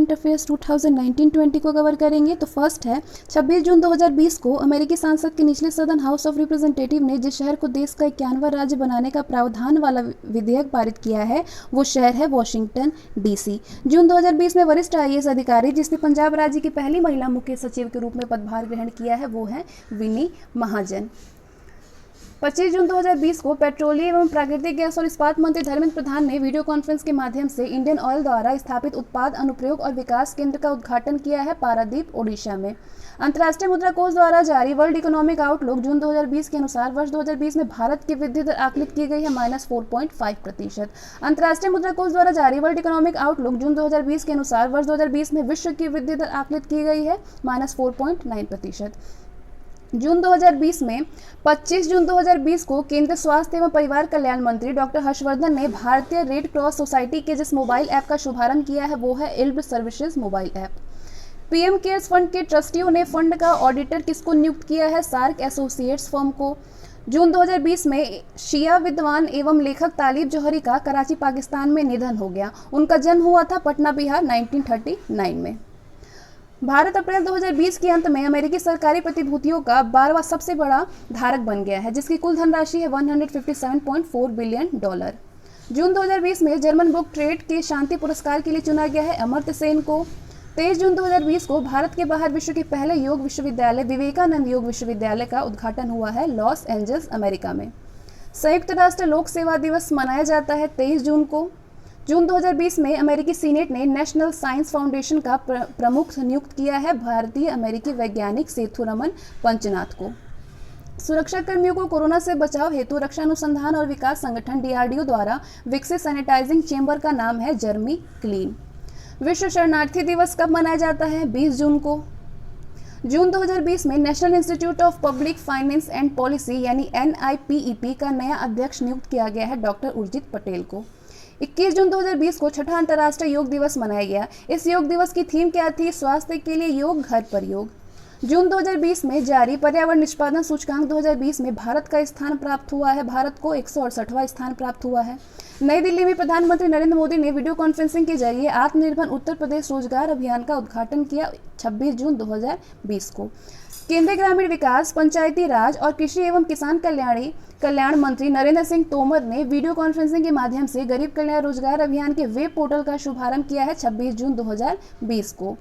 Current affairs 2019-20 को cover करेंगे। तो फर्स्ट है 26 जून 2020 को अमेरिकी संसद के निचले सदन हाउस ऑफ रिप्रेजेंटेटिव ने जिस शहर को देश का 51वां राज्य बनाने का प्रावधान वाला विधेयक पारित किया है वो शहर है वॉशिंगटन डीसी। जून 2020 में वरिष्ठ IAS अधिकारी जिसने पंजाब राज्य की पहली महिला मुख्य सचिव के रूप में पदभार ग्रहण किया है वो है विनी महाजन। 25 जून 2020 को पेट्रोलियम एवं प्राकृतिक गैस और इस्पात मंत्री धर्मेंद्र प्रधान ने वीडियो कॉन्फ्रेंस के माध्यम से इंडियन ऑयल द्वारा स्थापित उत्पाद अनुप्रयोग और विकास केंद्र का उद्घाटन किया है पारादीप ओडिशा में। अंतर्राष्ट्रीय मुद्रा कोष द्वारा जारी वर्ल्ड इकोनॉमिक आउटलुक जून 2020 के अनुसार वर्ष 2020 में भारत की वृद्धि दर आकलित की गई है -4.5%। अंतर्राष्ट्रीय मुद्रा कोष द्वारा जारी वर्ल्ड इकोनॉमिक आउटलुक जून 2020 के अनुसार वर्ष 2020 में विश्व की वृद्धि दर आकलित की गई है -4.9%। जून 2020 में 25 जून 2020 को केंद्रीय स्वास्थ्य एवं परिवार कल्याण मंत्री डॉक्टर हर्षवर्धन ने भारतीय रेड क्रॉस सोसाइटी के जिस मोबाइल ऐप का शुभारंभ किया है वो है इल्ब services mobile app. PM CARES fund के ट्रस्टियों ने फंड का ऑडिटर किसको नियुक्त किया है सार्क एसोसिएट्स फर्म को। जून 2020 में शिया विद्वान एवं लेखक तालिब जौहरी का कराची पाकिस्तान में निधन हो गया। उनका जन्म हुआ था पटना बिहार 1939 में। भारत अप्रैल 2020 के अंत में अमेरिकी सरकारी प्रतिभूतियों का 12वां सबसे बड़ा धारक बन गया है जिसकी कुल धनराशि है $157.4 बिलियन। जून 2020 में जर्मन बुक ट्रेड के शांति पुरस्कार के लिए चुना गया है अमर्त्य सेन को। 23 जून 2020 को भारत के बाहर विश्व के पहले योग विश्वविद्यालय विवेकानंद योग विश्वविद्यालय का उद्घाटन हुआ है लॉस एंजल्स अमेरिका में। संयुक्त राष्ट्र लोक सेवा दिवस मनाया जाता है 23 जून को। जून 2020 में अमेरिकी सीनेट ने नेशनल साइंस फाउंडेशन का प्रमुख नियुक्त किया है भारतीय अमेरिकी वैज्ञानिक सेथुरमन पंचनाथ को। सुरक्षा कर्मियों को कोरोना से बचाव हेतु रक्षा अनुसंधान और विकास संगठन DRDO द्वारा विकसित सैनिटाइजिंग चेंबर का नाम है जर्मी क्लीन। विश्व शरणार्थी दिवस कब मनाया जाता है 20 जून को। जून 2020 में national institute of public finance and policy यानी NIPEP का नया अध्यक्ष नियुक्त किया गया है डॉक्टर उर्जित पटेल को। 21 जून 2020 को छठा अंतर्राष्ट्रीय योग दिवस मनाया गया। इस योग दिवस की थीम क्या थी स्वास्थ्य के लिए योग घर पर योग। जून 2020 में जारी पर्यावरण निष्पादन सूचकांक 2020 में भारत का स्थान प्राप्त हुआ है भारत को 168वां स्थान प्राप्त हुआ है। नई दिल्ली में प्रधानमंत्री नरेंद्र मोदी ने वीडियो कॉन्फ्रेंसिंग के जरिए आत्मनिर्भर उत्तर प्रदेश रोजगार अभियान का उद्घाटन किया 26 जून 2020 को। केंद्रीय ग्रामीण विकास पंचायती राज और कृषि एवं किसान कल्याण मंत्री नरेंद्र सिंह तोमर ने वीडियो कॉन्फ्रेंसिंग के माध्यम से गरीब कल्याण रोजगार अभियान के वेब पोर्टल का शुभारंभ किया है 26 जून 2020 को।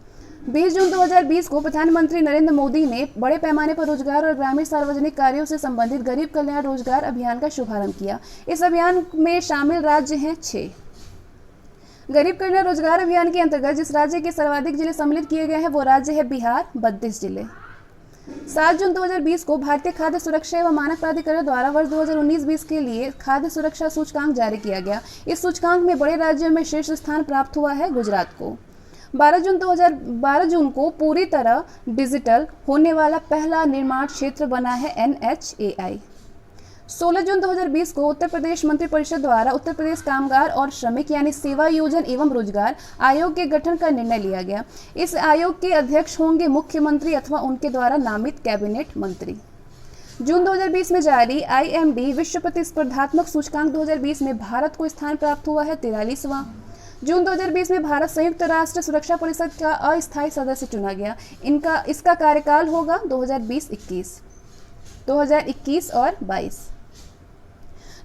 20 जून 2020 को प्रधानमंत्री नरेंद्र मोदी ने बड़े पैमाने पर रोजगार और ग्रामीण सार्वजनिक कार्यों से संबंधित गरीब कल्याण रोजगार अभियान का शुभारंभ किया। इस अभियान में शामिल राज्य हैं 6। गरीब कल्याण रोजगार अभियान के अंतर्गत जिस राज्य के सर्वाधिक जिले सम्मिलित किए गए हैं वो राज्य है बिहार 32 जिले। 7 जून 2020 को भारतीय खाद्य सुरक्षा एवं मानक प्राधिकरण द्वारा वर्ष 2019-20 के लिए खाद्य सुरक्षा सूचकांक जारी किया गया। इस सूचकांक में बड़े राज्यों में शीर्ष स्थान प्राप्त हुआ है गुजरात को। 12 जून को पूरी तरह डिजिटल होने वाला पहला निर्माण क्षेत्र बना है NHAI। 16 जून 2020 को उत्तर प्रदेश मंत्रिपरिषद द्वारा उत्तर प्रदेश कामगार और श्रमिक यानी सेवा योजन एवं रोजगार आयोग के गठन का निर्णय लिया गया। इस आयोग के अध्यक्ष होंगे मुख्यमंत्री अथवा उनके द्वारा नामित कैबिनेट मंत्री। जून 2020 में जारी IMD विश्व प्रतिस्पर्धात्मक सूचकांक 2020 में भारत को स्थान प्राप्त हुआ है 43वां। जून 2020 में भारत संयुक्त राष्ट्र सुरक्षा परिषद का अस्थायी सदस्य चुना गया। इसका कार्यकाल होगा 2021 और 22।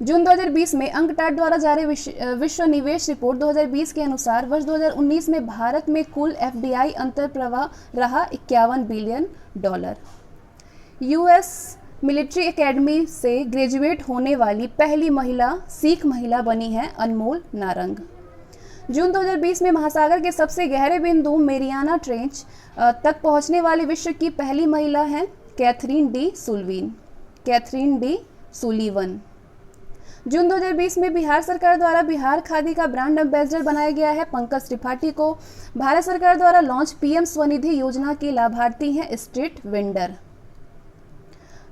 जून 2020 में अंकटाड द्वारा जारी विश्व निवेश रिपोर्ट 2020 के अनुसार वर्ष 2019 में भारत में कुल FDI अंतर्प्रवाह रहा $51 बिलियन। US मिलिट्री एकेडमी से ग्रेजुएट होने वाली पहली सिख महिला बनी है अनमोल नारंग। जून 2020 में महासागर के सबसे गहरे बिंदु मेरियाना ट्रेंच तक पहुंचने वाली विश्व की पहली महिला हैं कैथरीन डी सुलीवन। जून 2020 में बिहार सरकार द्वारा बिहार खादी का ब्रांड एम्बेसडर बनाया गया है पंकज त्रिपाठी को। भारत सरकार द्वारा लॉन्च PM स्वनिधि योजना के लाभार्थी हैं स्ट्रीट वेंडर।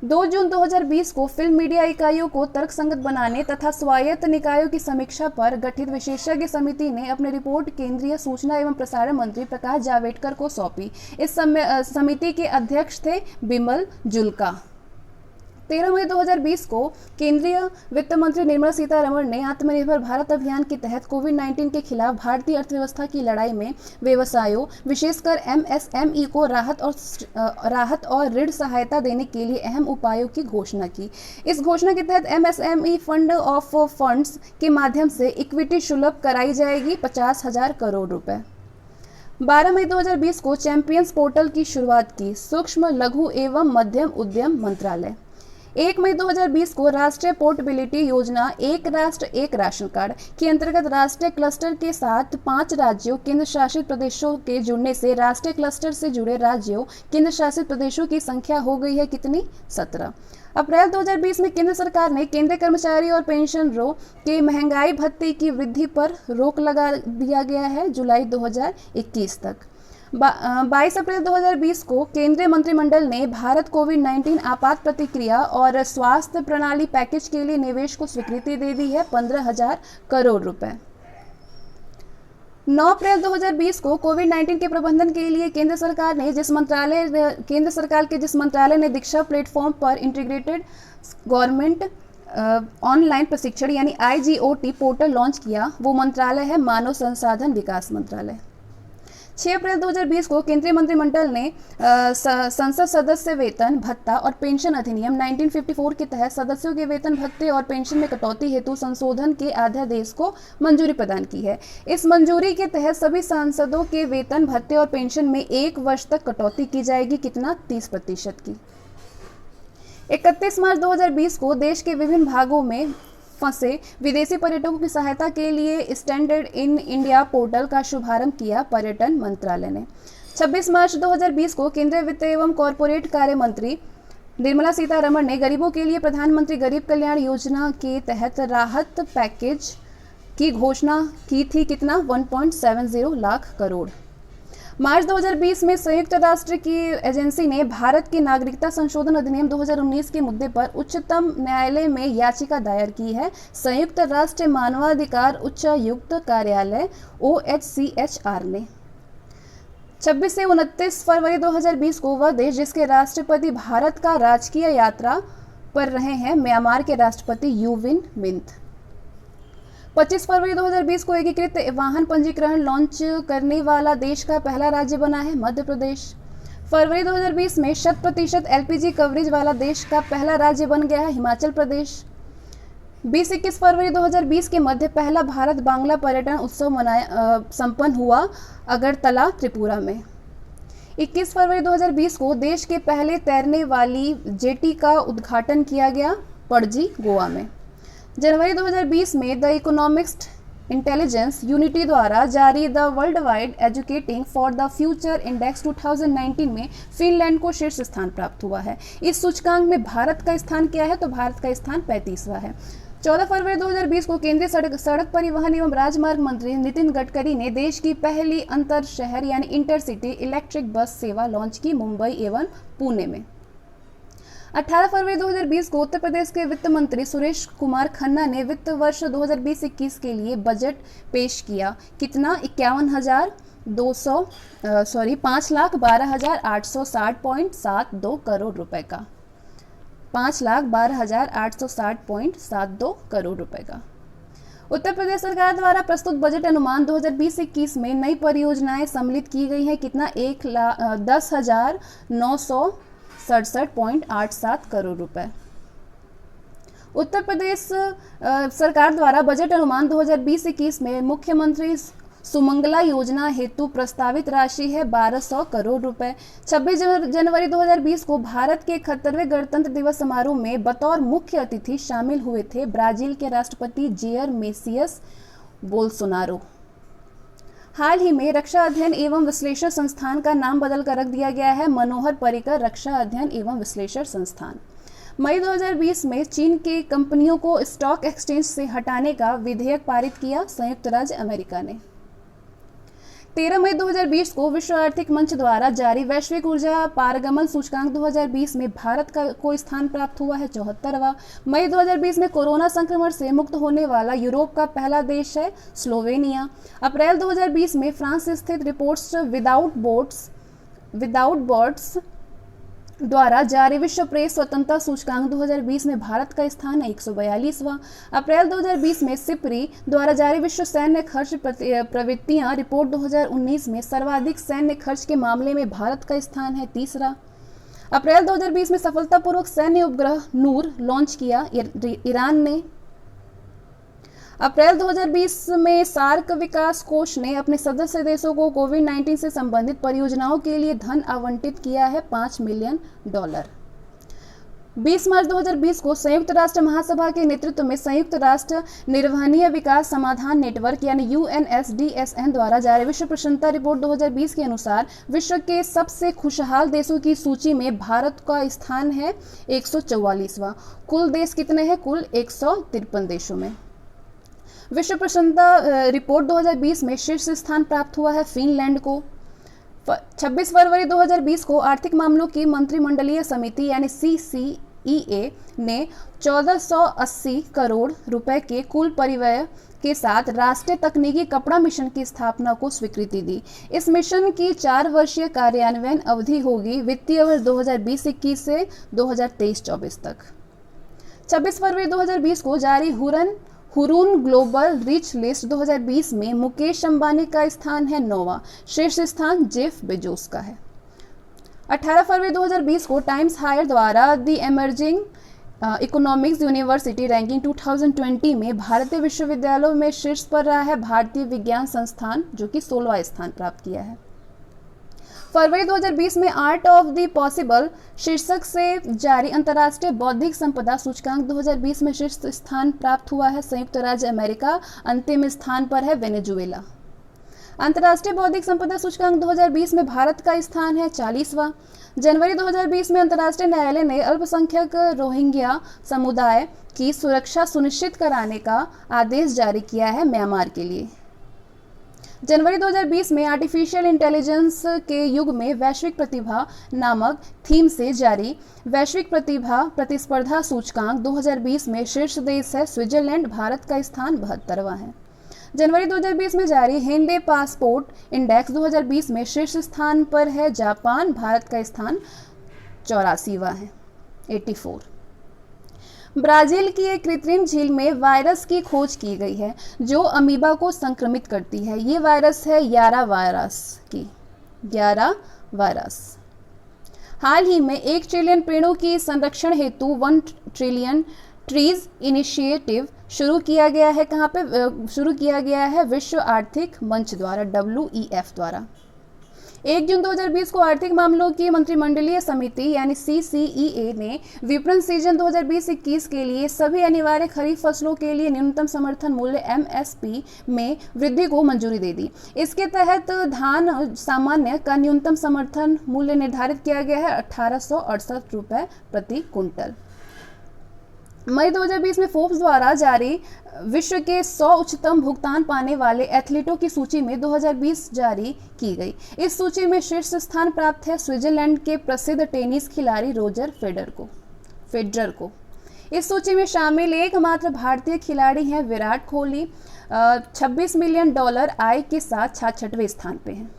2 जून 2020 को फिल्म मीडिया इकाइयों को तर्कसंगत बनाने तथा स्वायत्त निकायों की समीक्षा पर गठित विशेषज्ञ समिति ने अपनी रिपोर्ट केंद्रीय सूचना एवं प्रसारण मंत्री प्रकाश जावड़ेकर को सौंपी। इस समिति के अध्यक्ष थे बिमल जुल्का। 13 मई 2020 को केंद्रीय वित्त मंत्री निर्मला सीतारमण ने आत्मनिर्भर भारत अभियान के तहत कोविड-19 के खिलाफ भारतीय अर्थव्यवस्था की लड़ाई में व्यवसायों, विशेषकर एमएसएमई को राहत और ऋण सहायता देने के लिए अहम उपायों की घोषणा की। इस घोषणा के तहत एमएसएमई फंड ऑफ फंड्स के माध्यम से इक्विटी सुलभ कराई जाएगी 50,000 करोड़ रुपए। 12 मई 2020 को चैंपियंस पोर्टल की शुरुआत की सूक्ष्म, लघु एवं मध्यम उद्यम मंत्रालय। 1 मई 2020 को राष्ट्रीय पोर्टेबिलिटी योजना एक राष्ट्र एक राशन कार्ड के अंतर्गत राष्ट्रीय क्लस्टर के साथ 5 राज्यों केंद्र शासित प्रदेशों के जुड़ने से राष्ट्रीय क्लस्टर से जुड़े राज्यों केंद्र शासित प्रदेशों की संख्या हो गई है कितनी? 17। अप्रैल 2020 में केंद्र सरकार ने केंद्रीय कर्मचारी और पेंशनरों के महंगाई भत्ते की वृद्धि पर रोक लगा दिया गया है जुलाई 2021 तक। 22 अप्रैल 2020 को केंद्रीय मंत्रिमंडल ने भारत कोविड-19 आपात प्रतिक्रिया और स्वास्थ्य प्रणाली पैकेज के लिए निवेश को स्वीकृति दे दी है 15,000 करोड़ रुपए। 9 अप्रैल 2020 को कोविड-19 के प्रबंधन के लिए केंद्र सरकार के जिस मंत्रालय ने दीक्षा प्लेटफॉर्म पर इंटीग्रेटेड गवर्नमेंट ऑनलाइन प्रशिक्षण यानी IGOT पोर्टल लॉन्च किया, वो मंत्रालय है मानव संसाधन विकास मंत्रालय। 6 अप्रैल 2020 को केंद्रीय मंत्रिमंडल ने संसद सदस्य वेतन भत्ता और पेंशन अधिनियम 1954 के तहत सदस्यों के वेतन भत्ते और पेंशन में कटौती हेतु संशोधन के अध्यादेश को मंजूरी प्रदान की है। इस मंजूरी के तहत सभी सांसदों के वेतन भत्ते और पेंशन में 1 वर्ष तक कटौती की जाएगी, कितना? 30% की। 31 मार्च 2020 को देश के विभिन्न भागों में फंसे विदेशी पर्यटकों की सहायता के लिए स्टैंडर्ड इन इंडिया पोर्टल का शुभारंभ किया पर्यटन मंत्रालय ने। 26 मार्च 2020 को केंद्रीय वित्त एवं कॉरपोरेट कार्य मंत्री निर्मला सीतारमण ने गरीबों के लिए प्रधानमंत्री गरीब कल्याण योजना के तहत राहत पैकेज की घोषणा की थी, कितना? 1.70 लाख करोड़। मार्च 2020 में संयुक्त राष्ट्र की एजेंसी ने भारत की नागरिकता संशोधन अधिनियम 2019 के मुद्दे पर उच्चतम न्यायालय में याचिका दायर की है। संयुक्त राष्ट्र मानवाधिकार उच्चायुक्त कार्यालय OHCHR ने 26 से 29 फरवरी 2020 को वह देश जिसके राष्ट्रपति भारत का राजकीय यात्रा पर रहे हैं, म्यांमार के राष्ट्रपति यू विन मिंट। 25 फरवरी 2020 को एकीकृत वाहन पंजीकरण लॉन्च करने वाला देश का पहला राज्य बना है मध्य प्रदेश। फरवरी 2020 में 100% LPG कवरेज वाला देश का पहला राज्य बन गया है हिमाचल प्रदेश। 20-21 फरवरी 2020 के मध्य पहला भारत बांग्ला पर्यटन उत्सव संपन्न हुआ अगरतला त्रिपुरा में। 21 फरवरी 2020 को देश के पहले तैरने वाली जेटी का उद्घाटन किया गया पणजी, गोवा में। जनवरी 2020 में द इकोनॉमिस्ट इंटेलिजेंस यूनिटी द्वारा जारी the world wide educating for the future index 2019 में फिनलैंड को शीर्ष स्थान प्राप्त हुआ है। इस सूचकांक में भारत का स्थान क्या है? तो भारत का स्थान 35वां है। 14 फरवरी 2020 को केंद्रीय सड़क परिवहन एवं राजमार्ग मंत्री नितिन गडकरी ने देश की पहली अंतर शहर यानी इंटरसिटी इलेक्ट्रिक बस सेवा लॉन्च की मुंबई एवं पुणे में। 18 फरवरी 2020 को उत्तर प्रदेश के वित्त मंत्री सुरेश कुमार खन्ना ने वित्त वर्ष 2020-21 के लिए बजट पेश किया, कितना? 5,12,860.72 करोड़ रुपए का। 5,12,860.72 करोड़ रुपए का। उत्तर प्रदेश सरकार द्वारा प्रस्तुत बजट अनुमान 2020-21 में नई परियोजनाएं सम्मिलित की गई हैं, कितना? 10,967.87 करोड़ रुपए। उत्तर प्रदेश सरकार द्वारा बजट अनुमान 2020-21 में मुख्यमंत्री सुमंगला योजना हेतु प्रस्तावित राशि है 1,200 करोड़ रुपए। 26 जनवरी 2020 को भारत के 71वें गणतंत्र दिवस समारोह में बतौर मुख्य अतिथि शामिल हुए थे ब्राजील के राष्ट्रपति जेयर मेसियस बोल्सोनारो। हाल ही में रक्षा अध्ययन एवं विश्लेषण संस्थान का नाम बदलकर रख दिया गया है मनोहर पर्रिकर रक्षा अध्ययन एवं विश्लेषण संस्थान। मई 2020 में चीन के कंपनियों को स्टॉक एक्सचेंज से हटाने का विधेयक पारित किया संयुक्त राज्य अमेरिका ने। 13 मई 2020 को विश्व आर्थिक मंच द्वारा जारी वैश्विक ऊर्जा पारगमन सूचकांक 2020 में भारत को स्थान प्राप्त हुआ है 74वां। मई 2020 में कोरोना संक्रमण से मुक्त होने वाला यूरोप का पहला देश है स्लोवेनिया। अप्रैल 2020 में फ्रांस स्थित रिपोर्ट्स विदाउट बॉर्डर्स द्वारा जारी विश्व प्रेस स्वतंत्रता सूचकांक 2020 में भारत का स्थान है 142वां। अप्रैल 2020 में सिप्री द्वारा जारी विश्व सैन्य खर्च प्रवृत्तियां रिपोर्ट 2019 में सर्वाधिक सैन्य खर्च के मामले में भारत का स्थान है 3रा। अप्रैल 2020 में सफलतापूर्वक सैन्य उपग्रह नूर लॉन्च किया ईरान ने। अप्रैल 2020 में सार्क विकास कोष ने अपने सदस्य देशों को कोविड-19 से संबंधित परियोजनाओं के लिए धन आवंटित किया है $5 मिलियन। 20 मार्च 2020 को संयुक्त राष्ट्र महासभा के नेतृत्व में संयुक्त राष्ट्र निर्वहनीय विकास समाधान नेटवर्क यानी UNSDSN द्वारा जारी विश्व प्रसन्नता रिपोर्ट 2020 के अनुसार विश्व के सबसे खुशहाल देशों की सूची में भारत का स्थान है 144वां। कुल देश कितने हैं? कुल 153 देशों में। विश्व प्रसन्नता रिपोर्ट 2020 में शीर्ष स्थान प्राप्त हुआ है फिनलैंड को। 26 फरवरी 2020 को आर्थिक मामलों की मंत्रिमंडलीय समिति यानी CCEA ने 1480 करोड़ रुपए के कुल परिव्यय के साथ राष्ट्रीय तकनीकी कपड़ा मिशन की स्थापना को स्वीकृति दी। इस मिशन की 4 वर्षीय कार्यान्वयन अवधि होगी वित्तीय वर्ष 2020-21 से 2023-24 तक। 26 फरवरी 2020 को जारी हुरून ग्लोबल रिच लिस्ट 2020 में मुकेश अंबानी का स्थान है 9वां। शीर्ष स्थान जेफ बेजोस का है। 18 फरवरी 2020 को टाइम्स हायर द्वारा the emerging economics university ranking 2020 में भारतीय विश्वविद्यालयों में शीर्ष पर रहा है भारतीय विज्ञान संस्थान, जो कि 16वां स्थान प्राप्त किया है। फरवरी 2020 में आर्ट ऑफ द पॉसिबल शीर्षक से जारी अंतर्राष्ट्रीय बौद्धिक संपदा सूचकांक 2020 में शीर्ष स्थान प्राप्त हुआ है संयुक्त राज्य अमेरिका। अंतिम स्थान पर है वेनेजुएला। अंतर्राष्ट्रीय बौद्धिक संपदा सूचकांक 2020 में भारत का स्थान है 40वां। जनवरी 2020 में अंतर्राष्ट्रीय न्यायालय ने अल्पसंख्यक रोहिंग्या समुदाय की सुरक्षा सुनिश्चित कराने का आदेश जारी किया है म्यांमार के लिए। जनवरी 2020 में आर्टिफिशियल इंटेलिजेंस के युग में वैश्विक प्रतिभा नामक थीम से जारी वैश्विक प्रतिभा प्रतिस्पर्धा सूचकांक 2020 में शीर्ष देश है स्विट्जरलैंड। भारत का स्थान 72वां है। जनवरी 2020 में जारी हेनले पासपोर्ट इंडेक्स 2020 में शीर्ष स्थान पर है जापान। भारत का स्थान 84वां है, 84। ब्राजील की एक कृत्रिम झील में वायरस की खोज की गई है जो अमीबा को संक्रमित करती है। ये वायरस है यारा वायरस। हाल ही में 1 ट्रिलियन पेड़ों की संरक्षण हेतु 1 ट्रिलियन ट्रीज इनिशिएटिव शुरू किया गया है। कहाँ पे शुरू किया गया है? विश्व आर्थिक मंच द्वारा, WEF द्वारा। 1 जून 2020 को आर्थिक मामलों की मंत्रिमंडलीय समिति यानी CCEA ने विपणन सीजन 2020-21 के लिए सभी अनिवार्य खरीफ फसलों के लिए न्यूनतम समर्थन मूल्य MSP में वृद्धि को मंजूरी दे दी। इसके तहत धान सामान्य का न्यूनतम समर्थन मूल्य निर्धारित किया गया है 1868 रुपये प्रति कुंटल। मई 2020 में फोर्ब्स द्वारा जारी विश्व के 100 उच्चतम भुगतान पाने वाले एथलीटों की सूची में 2020 जारी की गई। इस सूची में शीर्ष स्थान प्राप्त है स्विट्जरलैंड के प्रसिद्ध टेनिस खिलाड़ी रोजर फेडरर को। इस सूची में शामिल एकमात्र भारतीय खिलाड़ी हैं विराट कोहली। $26 मिलियन आय के साथ 66वें स्थान पे हैं।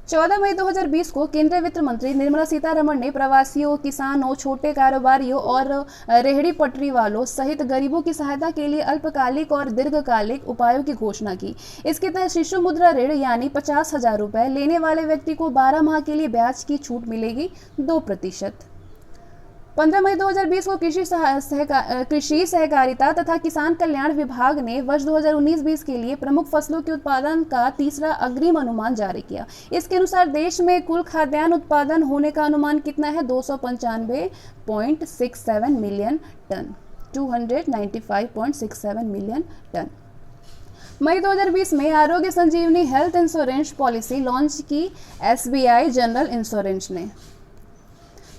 14 मई 2020 को केंद्रीय वित्त मंत्री निर्मला सीतारमण ने प्रवासियों, किसानों, छोटे कारोबारियों और रेहड़ी पटरी वालों सहित गरीबों की सहायता के लिए अल्पकालिक और दीर्घकालिक उपायों की घोषणा की। इसके तहत शिशु मुद्रा ऋण यानी 50,000 रुपये लेने वाले व्यक्ति को 12 माह के लिए ब्याज की छूट मिलेगी 2%। 15 मई 2020 को कृषि सहकारिता तथा किसान कल्याण विभाग ने वर्ष 2019-20 के लिए प्रमुख फसलों के उत्पादन का तीसरा अग्रिम अनुमान जारी किया। इसके अनुसार देश में कुल खाद्यान्न उत्पादन होने का अनुमान कितना है? 295.67 मिलियन टन, 295.67 मिलियन टन। मई 2020 में आरोग्य संजीवनी हेल्थ इंश्योरेंस पॉलिसी लॉन्च की SBI जनरल इंश्योरेंस ने।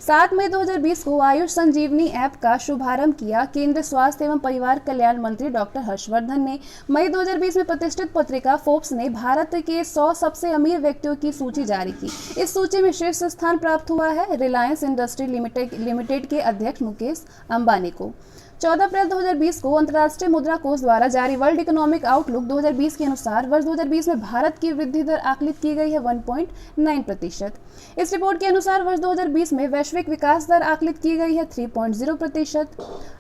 7 मई 2020 को आयुष संजीवनी ऐप का शुभारंभ किया केंद्रीय स्वास्थ्य एवं परिवार कल्याण मंत्री डॉक्टर हर्षवर्धन ने। मई 2020 में प्रतिष्ठित पत्रिका फोर्ब्स ने भारत के 100 सबसे अमीर व्यक्तियों की सूची जारी की। इस सूची में शीर्ष स्थान प्राप्त हुआ है रिलायंस इंडस्ट्री लिमिटेड के अध्यक्ष मुकेश अंबानी को। 14 अप्रैल 2020 को अंतर्राष्ट्रीय मुद्रा कोष द्वारा जारी वर्ल्ड इकोनॉमिक आउटलुक 2020 के अनुसार वर्ष 2020 में भारत की वृद्धि दर आकलित की गई है 1.9%। इस रिपोर्ट के अनुसार वर्ष 2020 में वैश्विक विकास दर आकलित की गई है 3.0%।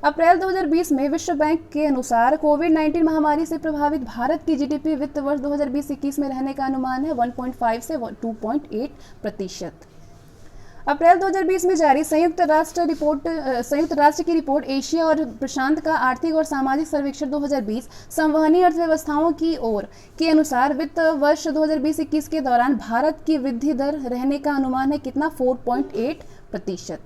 अप्रैल 2020 में विश्व बैंक के अनुसार कोविड-19 महामारी से प्रभावित भारत की जीडीपी वित्त वर्ष 2020-21 में रहने का अनुमान है 1.5 से 2.8%। अप्रैल 2020 में जारी संयुक्त राष्ट्र की रिपोर्ट एशिया और प्रशांत का आर्थिक और सामाजिक सर्वेक्षण 2020 संवहनी अर्थव्यवस्थाओं की ओर के अनुसार वित्त वर्ष 2020-21 के दौरान भारत की वृद्धि दर रहने का अनुमान है कितना 4.8%।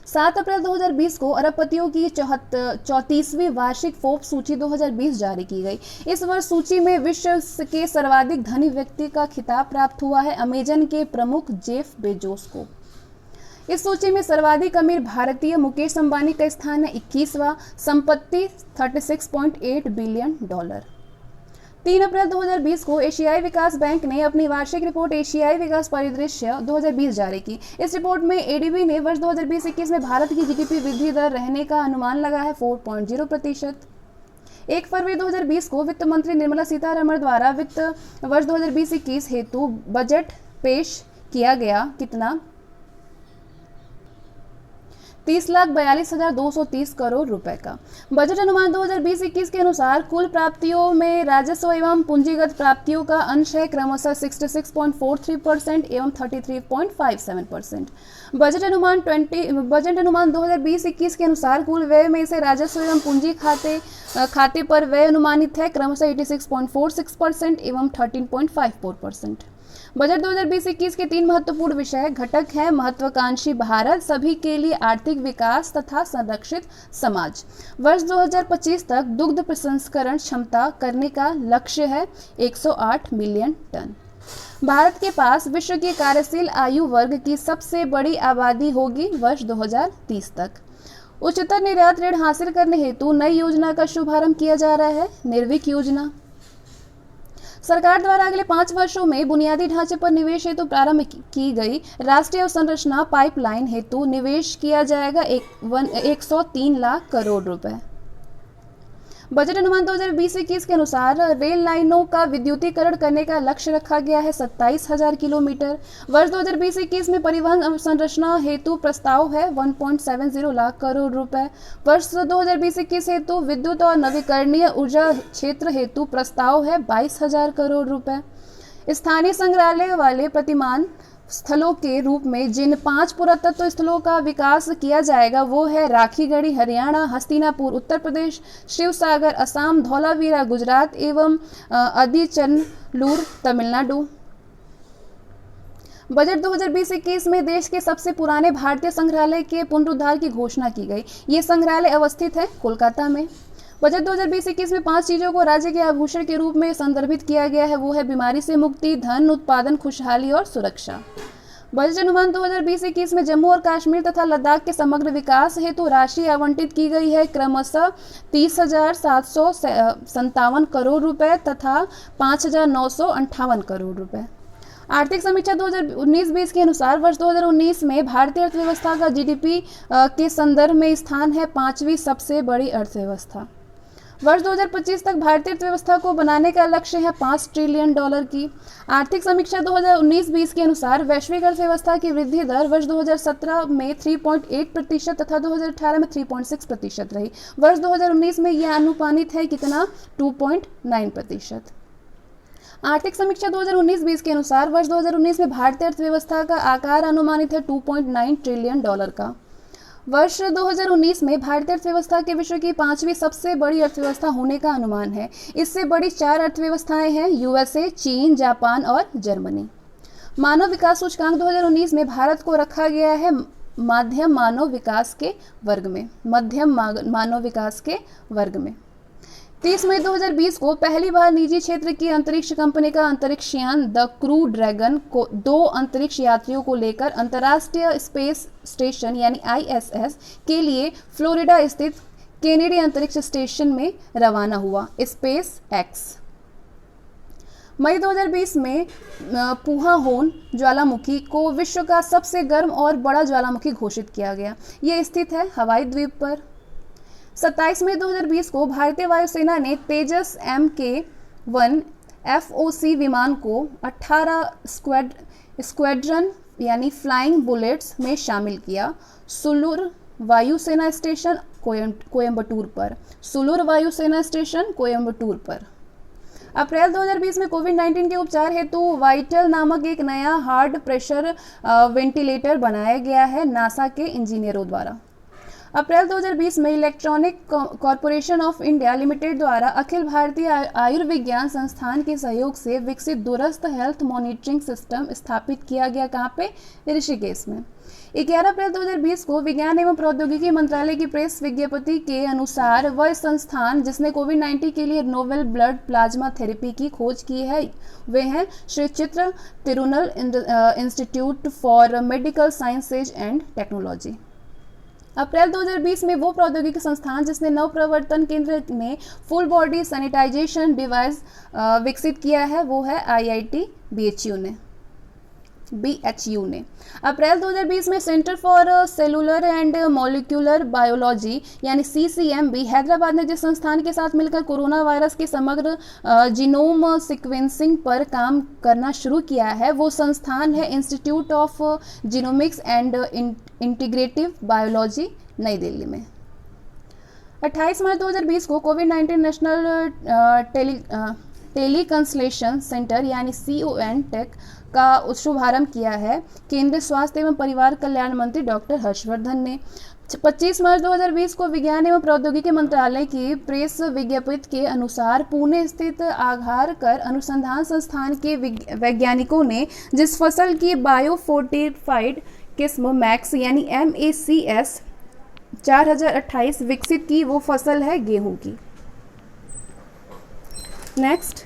7 अप्रैल 2020 को अरबपतियों की 34वीं वार्षिक फोर्ब्स सूची 2020 जारी की गई। इस वर्ष सूची में विश्व के सर्वाधिक धनी व्यक्ति का खिताब प्राप्त हुआ है अमेजन के प्रमुख जेफ बेजोस को। इस सूची में सर्वाधिक अमीर भारतीय मुकेश अंबानी का स्थान है 21वां, संपत्ति $36.8 बिलियन। 3 अप्रैल 2020 को एशियाई विकास बैंक ने अपनी वार्षिक रिपोर्ट एशियाई विकास परिदृश्य 2020 जारी की। इस रिपोर्ट में एडीबी ने वर्ष 2020-21 में भारत की जीडीपी वृद्धि दर रहने का अनुमान लगा है 4.0%। 1 फरवरी 2020 को वित्त मंत्री निर्मला सीतारमण द्वारा वित्त वर्ष 2020-21 हेतु बजट पेश किया गया कितना 30,42,230 करोड़ रुपए का। बजट अनुमान 2020-21 के अनुसार कुल प्राप्तियों में राजस्व एवं पूंजीगत प्राप्तियों का अंश है क्रमशः 66.43% एवं 33.57%। बजट अनुमान 2020-21 के अनुसार कुल व्यय में से राजस्व एवं पूंजी खाते पर व्यय अनुमानित है क्रमशः 86.46% एवं 13.54%। बजट 2020-21 के 3 महत्वपूर्ण विषय घटक हैं महत्वाकांक्षी भारत, सभी के लिए आर्थिक विकास तथा संरक्षित समाज। वर्ष 2025 तक दुग्ध प्रसंस्करण क्षमता करने का लक्ष्य है 108 मिलियन टन। भारत के पास विश्व की कार्यशील आयु वर्ग की सबसे बड़ी आबादी होगी वर्ष 2030 तक। उच्चतर निर्यात ऋण हासिल करने हेतु नई योजना का शुभारंभ किया जा रहा है निर्विक योजना। सरकार द्वारा अगले 5 वर्षों में बुनियादी ढांचे पर निवेश हेतु प्रारंभ की गई राष्ट्रीय अवसंरचना पाइपलाइन हेतु निवेश किया जाएगा 103 लाख करोड़ रुपए। बजट अनुमान 2020-21 के अनुसार रेल लाइनों का विद्युतीकरण करने का लक्ष्य रखा गया है 27,000 किलोमीटर। वर्ष 2020-21 में परिवहन अवसंरचना हेतु प्रस्ताव है 1.70 लाख करोड़ रुपए। वर्ष 2020-21 हेतु विद्युत और नवीकरणीय ऊर्जा क्षेत्र हेतु प्रस्ताव है 22,000 करोड़ रुपए। स्थानीय संग्रहालय वाले प्रतिमान स्थलों के रूप में जिन 5 पुरातत्व स्थलों का विकास किया जाएगा वो है राखीगढ़ी हरियाणा, हस्तिनापुर उत्तर प्रदेश, शिवसागर असम, धौलावीरा गुजरात एवं अदिचनलूर तमिलनाडु। बजट 2020-21 में देश के सबसे पुराने भारतीय संग्रहालय के पुनरुद्धार की घोषणा की गई। ये संग्रहालय अवस्थित है कोलकाता में। बजट 2020-21 में 5 चीजों को राज्य के आभूषण के रूप में संदर्भित किया गया है वो है बीमारी से मुक्ति, धन, उत्पादन, खुशहाली और सुरक्षा। बजट अनुमान 2020-21 में जम्मू और कश्मीर तथा लद्दाख के समग्र विकास हेतु राशि आवंटित की गई है क्रमशः 30,757 करोड़ रुपए तथा 5,958 करोड़ रुपए। आर्थिक समीक्षा 2019-20 के अनुसार वर्ष 2019 में भारतीय अर्थव्यवस्था का जीडीपी के संदर्भ में स्थान है 5वीं सबसे बड़ी अर्थव्यवस्था। वर्ष 2025 तक भारतीय अर्थव्यवस्था को बनाने का लक्ष्य है $5 ट्रिलियन की। आर्थिक समीक्षा 2019-20 के अनुसार वैश्विक अर्थव्यवस्था की वृद्धि दर वर्ष 2017 में 3.8% तथा 2018 में 3.6% रही। वर्ष 2019 में यह अनुपानित है कितना 2.9%। आर्थिक समीक्षा 2019-20 के अनुसार वर्ष 2019 में भारतीय अर्थव्यवस्था का आकार अनुमानित है $2.9 ट्रिलियन का। वर्ष 2019 में भारतीय अर्थव्यवस्था के विश्व की 5वीं सबसे बड़ी अर्थव्यवस्था होने का अनुमान है। इससे बड़ी 4 अर्थव्यवस्थाएं हैं यूएसए, चीन, जापान और जर्मनी। मानव विकास सूचकांक 2019 में भारत को रखा गया है मध्यम मानव विकास के वर्ग में। 30 मई 2020 को पहली बार निजी क्षेत्र की अंतरिक्ष कंपनी का अंतरिक्ष यान द क्रू ड्रैगन को 2 अंतरिक्ष यात्रियों को लेकर अंतर्राष्ट्रीय स्पेस स्टेशन यानी ISS के लिए फ्लोरिडा स्थित केनेडी अंतरिक्ष स्टेशन में रवाना हुआ। स्पेस एक्स मई 2020 में पुहाहोन ज्वालामुखी को विश्व का सबसे गर्म और बड़ा ज्वालामुखी घोषित किया गया। यह स्थित है हवाई द्वीप पर। 27 मई 2020 को भारतीय वायुसेना ने तेजस MK-1 FOC विमान को 18 स्क्वाड्रन यानी फ्लाइंग बुलेट्स में शामिल किया। सुलूर वायुसेना स्टेशन कोयंबटूर पर। सुलूर वायुसेना स्टेशन कोयंबटूर पर। अप्रैल 2020 में कोविड-19 के उपचार हेतु वाइटल नामक एक नया हार्ड प्रेशर वेंटिलेटर बनाया गया है नासा के इंजीनियरों द्वारा। अप्रैल 2020 में electronic corporation of India limited द्वारा अखिल भारतीय आयुर्विज्ञान संस्थान के सहयोग से विकसित दूरस्थ हेल्थ मॉनिटरिंग सिस्टम स्थापित किया गया। कहाँ पे? ऋषिकेश में। 11 अप्रैल 2020 को विज्ञान एवं प्रौद्योगिकी मंत्रालय की प्रेस विज्ञप्ति के अनुसार वह संस्थान जिसने कोविड-19 के लिए नोवेल ब्लड प्लाज्मा थेरेपी की खोज की है वे हैं Shri Chitra Tirunal institute for medical sciences and technology. April 2020 में वो प्रौद्योगिकी संस्थान जिसने नव प्रवर्तन केंद्र में फुल बॉडी सैनिटाइजेशन डिवाइस विकसित किया है वो है IIT BHU ने। अप्रैल 2020 में centre for cellular and molecular biology यानी CCMB हैदराबाद ने जिस संस्थान के साथ मिलकर कोरोना वायरस के समग्र जीनोम सीक्वेंसिंग पर काम करना शुरू किया है वो संस्थान है institute of genomics and integrative biology, नई दिल्ली में। 28 मार्च 2020 को कोविड-19 नेशनल टेलीकंसलेशन सेंटर यानी CON टेक का शुभारंभ किया है केंद्रीय स्वास्थ्य एवं परिवार कल्याण मंत्री डॉक्टर हर्षवर्धन ने। 25 मार्च 2020 को विज्ञान एवं प्रौद्योगिकी मंत्रालय की प्रेस विज्ञप्ति के अनुसार पुणे स्थित आघारकर अनुसंधान संस्थान के वैज्ञानिकों ने जिस फसल की बायोफोर्टिफाइड किस्म मैक्स यानी MACS 4028 विकसित की वो फसल है गेहूं की। नेक्स्ट,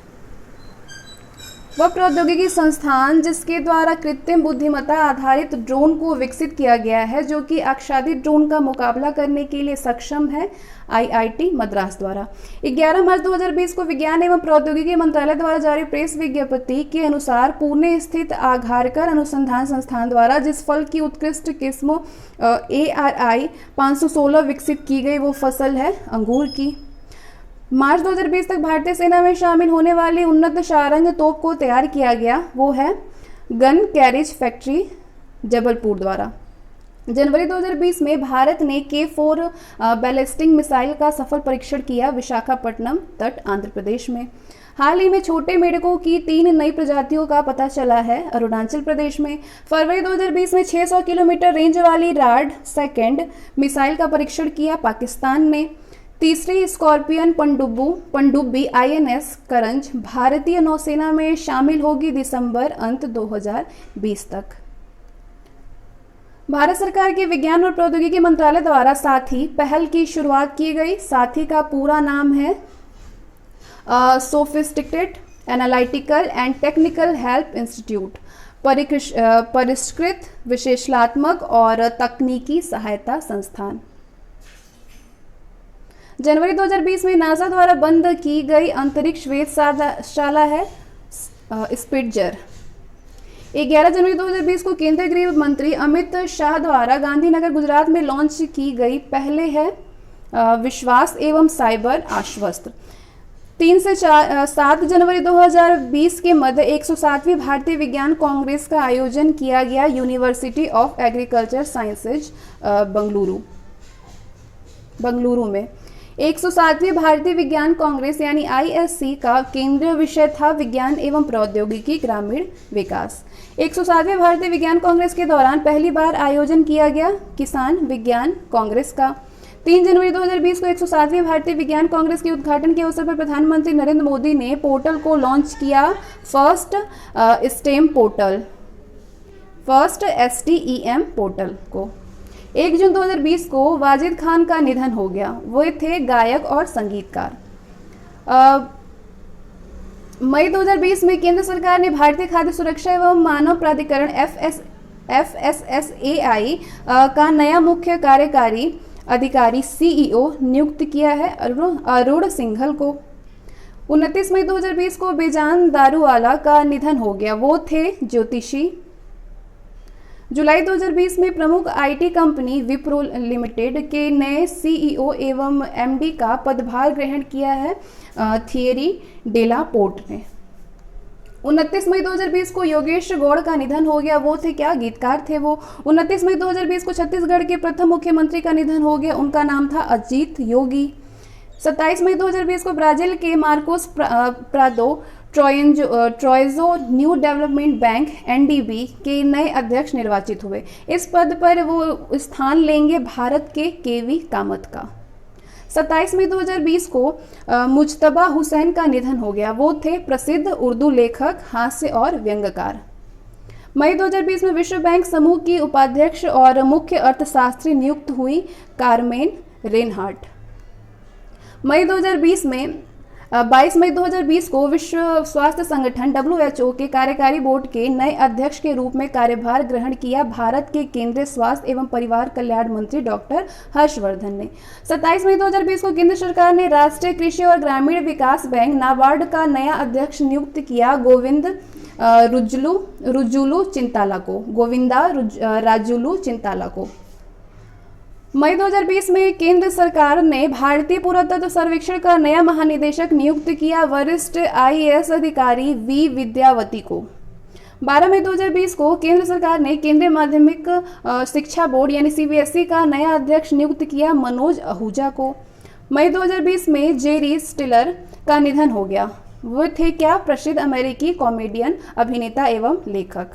वह प्रौद्योगिकी संस्थान जिसके द्वारा कृत्रिम बुद्धिमत्ता आधारित ड्रोन को विकसित किया गया है जो कि आच्छादित ड्रोन का मुकाबला करने के लिए सक्षम है IIT मद्रास द्वारा। 11 मार्च 2020 को विज्ञान एवं प्रौद्योगिकी मंत्रालय द्वारा जारी प्रेस विज्ञप्ति के अनुसार पुणे स्थित आघारकर अनुसंधान संस्थान द्वारा जिस फल की उत्कृष्ट किस्म ARI 516 विकसित की गई वो फसल है अंगूर की। मार्च 2020 तक भारतीय सेना में शामिल होने वाली उन्नत सारंग तोप को तैयार किया गया वो है गन कैरिज फैक्ट्री जबलपुर द्वारा। जनवरी 2020 में भारत ने K4 बैलिस्टिक मिसाइल का सफल परीक्षण किया विशाखापट्टनम तट आंध्र प्रदेश में। हाल ही में छोटे मेढकों की 3 नई प्रजातियों का पता चला है अरुणाचल प्रदेश में। फरवरी 2020 में 600 किलोमीटर रेंज वाली राड सेकंड मिसाइल का परीक्षण किया पाकिस्तान ने। तीसरी स्कॉर्पियन पनडुब्बी INS करंज भारतीय नौसेना में शामिल होगी दिसंबर अंत 2020 तक। भारत सरकार के विज्ञान और प्रौद्योगिकी मंत्रालय द्वारा साथी पहल की शुरुआत की गई। साथी का पूरा नाम है sophisticated analytical and technical help institute, परिष्कृत विश्लेषणात्मक और तकनीकी सहायता संस्थान। जनवरी 2020 में नासा द्वारा बंद की गई अंतरिक्ष वेधशाला है स्पिट्जर। 11 जनवरी 2020 को केंद्रीय गृह मंत्री अमित शाह द्वारा गांधीनगर गुजरात में लॉन्च की गई पहले है विश्वास एवं साइबर आश्वस्त। 3 से 7 जनवरी 2020 के मध्य 107वीं भारतीय विज्ञान कांग्रेस का आयोजन किया गया university of agriculture sciences Bengaluru में। 107वीं भारतीय विज्ञान कांग्रेस यानी ISC का केंद्रीय विषय था विज्ञान एवं प्रौद्योगिकी ग्रामीण विकास। 107वें भारतीय विज्ञान कांग्रेस के दौरान पहली बार आयोजन किया गया किसान विज्ञान कांग्रेस का। 3 जनवरी 2020 को 107वीं भारतीय विज्ञान कांग्रेस के उद्घाटन के अवसर पर प्रधानमंत्री नरेंद्र मोदी ने पोर्टल को लॉन्च किया, फर्स्ट STEM पोर्टल को। 1 जून 2020 को वाजिद खान का निधन हो गया। वो थे गायक और संगीतकार। मई 2020 में केंद्र सरकार ने भारतीय खाद्य सुरक्षा एवं मानव प्राधिकरण FSSAI का नया मुख्य कार्यकारी अधिकारी CEO नियुक्त किया है अरुण सिंघल को। 29 मई 2020 को बेजान दारूवाला का निधन हो गया। वो थे ज्योतिषी जुलाई 2020 में प्रमुख आईटी कंपनी विप्रो लिमिटेड के नए सीईओ एवं एमडी का पदभार ग्रहण किया है थियरी डेलापोर्ट ने। 29 मई 2020 को योगेश गौड़ का निधन हो गया। वो थे क्या? गीतकार थे वो। 29 मई 2020 को छत्तीसगढ़ के प्रथम मुख्यमंत्री का निधन हो गया। उनका नाम था अजीत योगी। 27 मई 2020 को ब्राजील के Marcos Prado Troyjo New Development Bank NDB के नए अध्यक्ष निर्वाचित हुए। इस पद पर वो स्थान लेंगे भारत के केवी कामत का। 27 मई 2020 को मुज्तबा हुसैन का निधन हो गया। वो थे प्रसिद्ध उर्दू लेखक, हास्य और व्यंग्यकार। मई 2020 में विश्व बैंक समूह की उपाध्यक्ष और मुख्य अर्थशास्त्री नियुक्त हुई कारमेन रेनहार्ट। मई 2020 में 22 मई 2020 को विश्व स्वास्थ्य संगठन WHO के कार्यकारी बोर्ड के नए अध्यक्ष के रूप में कार्यभार ग्रहण किया भारत के केंद्रीय स्वास्थ्य एवं परिवार कल्याण मंत्री डॉक्टर हर्षवर्धन ने। 27 मई 2020 को केंद्र सरकार ने राष्ट्रीय कृषि और ग्रामीण विकास बैंक नाबार्ड का नया अध्यक्ष नियुक्त किया रुजुलू चिंताला को। मई 2020 में केंद्र सरकार ने भारतीय पुरातत्व सर्वेक्षण का नया महानिदेशक नियुक्त किया वरिष्ठ IAS अधिकारी वी विद्यावती को। 12 मई 2020 को केंद्र सरकार ने केंद्रीय माध्यमिक शिक्षा बोर्ड यानी CBSE का नया अध्यक्ष नियुक्त किया मनोज आहूजा को। मई 2020 में जेरी स्टिलर का निधन हो गया। वो थे क्या? प्रसिद्ध अमेरिकी कॉमेडियन, अभिनेता एवं लेखक।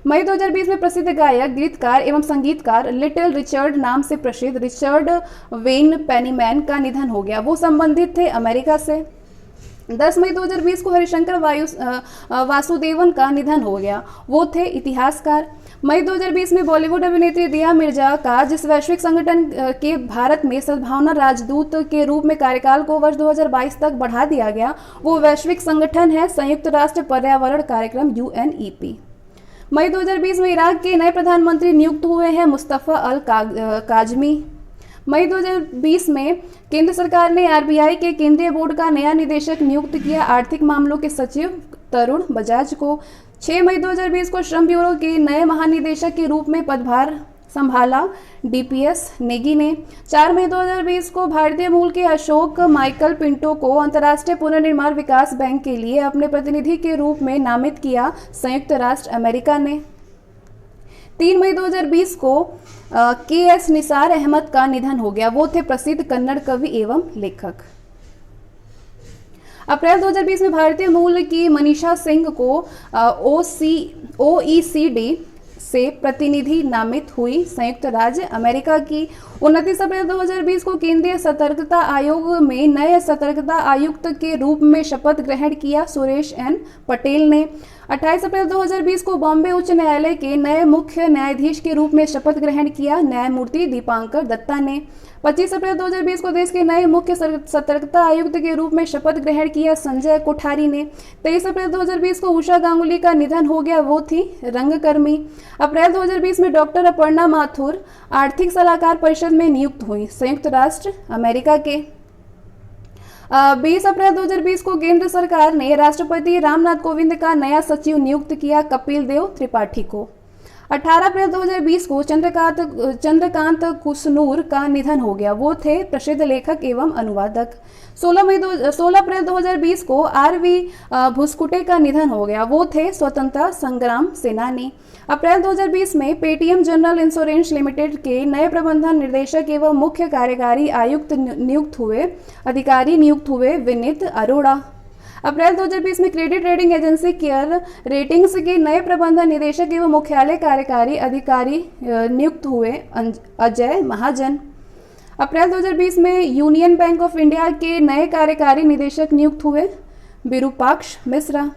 मई 2020 में प्रसिद्ध गायक, गीतकार एवं संगीतकार लिटिल रिचर्ड नाम से प्रसिद्ध रिचर्ड वेन पेनीमैन का निधन हो गया। वो संबंधित थे अमेरिका से। 10 मई 2020 को हरिशंकर वासुदेवन का निधन हो गया। वो थे इतिहासकार। मई 2020 में बॉलीवुड अभिनेत्री दिया मिर्जा का जिस वैश्विक संगठन के भारत में सद्भावना राजदूत के रूप में कार्यकाल को वर्ष 2022 तक बढ़ा दिया गया, वो वैश्विक संगठन है संयुक्त राष्ट्र पर्यावरण कार्यक्रम UNEP। मई 2020 में इराक के नए प्रधानमंत्री नियुक्त हुए हैं मुस्तफ़ा अल काजमी। मई 2020 में केंद्र सरकार ने RBI के केंद्रीय बोर्ड का नया निदेशक नियुक्त किया आर्थिक मामलों के सचिव तरुण बजाज को। 6 मई 2020 को श्रम ब्यूरो के नए महानिदेशक के रूप में पदभार संभाला DPS नेगी ने। 4 मई 2020 को भारतीय मूल के अशोक माइकल पिंटो को अंतर्राष्ट्रीय पुनर्निर्माण विकास बैंक के लिए अपने प्रतिनिधि के रूप में नामित किया संयुक्त राष्ट्र अमेरिका ने। 3 मई 2020 को KS निसार अहमद का निधन हो गया। वो थे प्रसिद्ध कन्नड़ कवि एवं लेखक। अप्रैल 2020 में भारतीय मूल की मनीषा सिंह को OECD से प्रतिनिधि नामित हुई संयुक्त राज्य अमेरिका की। 29 अप्रैल 2020 को केंद्रीय सतर्कता आयोग में नए सतर्कता आयुक्त के रूप में शपथ ग्रहण किया सुरेश N पटेल ने। 28 अप्रैल 2020 को बॉम्बे उच्च न्यायालय के नए मुख्य न्यायाधीश के रूप में शपथ ग्रहण किया न्यायमूर्ति दीपांकर दत्ता ने। 25 अप्रैल 2020 को देश के नए मुख्य सतर्कता आयुक्त के रूप में शपथ ग्रहण किया संजय कोठारी ने। 23 अप्रैल 2020 को उषा गांगुली का निधन हो गया। वो थी रंगकर्मी। अप्रैल 2020 में डॉक्टर अपर्णा माथुर आर्थिक सलाहकार परिषद में नियुक्त हुई संयुक्त राष्ट्र अमेरिका के। 20 अप्रैल 2020 को केंद्र सरकार ने राष्ट्रपति रामनाथ कोविंद का नया सचिव नियुक्त किया कपिल देव त्रिपाठी को। 18 अप्रैल 2020 को चंद्रकांत कुसनूर का निधन हो गया। वो थे प्रसिद्ध लेखक एवं अनुवादक। 16 अप्रैल 2020 को RV भुसकुटे का निधन हो गया। वो थे स्वतंत्रता संग्राम सेनानी। अप्रैल 2020 में पेटीएम जनरल इंश्योरेंस लिमिटेड के नए प्रबंधन निर्देशक एवं मुख्य कार्यकारी आयुक्त अधिकारी नियुक्त हुए विनीत अरोड़ा। अप्रैल 2020 में credit rating agency care ratings के नए प्रबंधन निदेशक एवं मुख्यालय कार्यकारी अधिकारी नियुक्त हुए अजय महाजन। अप्रैल 2020 में यूनियन बैंक ऑफ इंडिया के नए कार्यकारी निदेशक नियुक्त हुए विरूपाक्ष मिश्रा।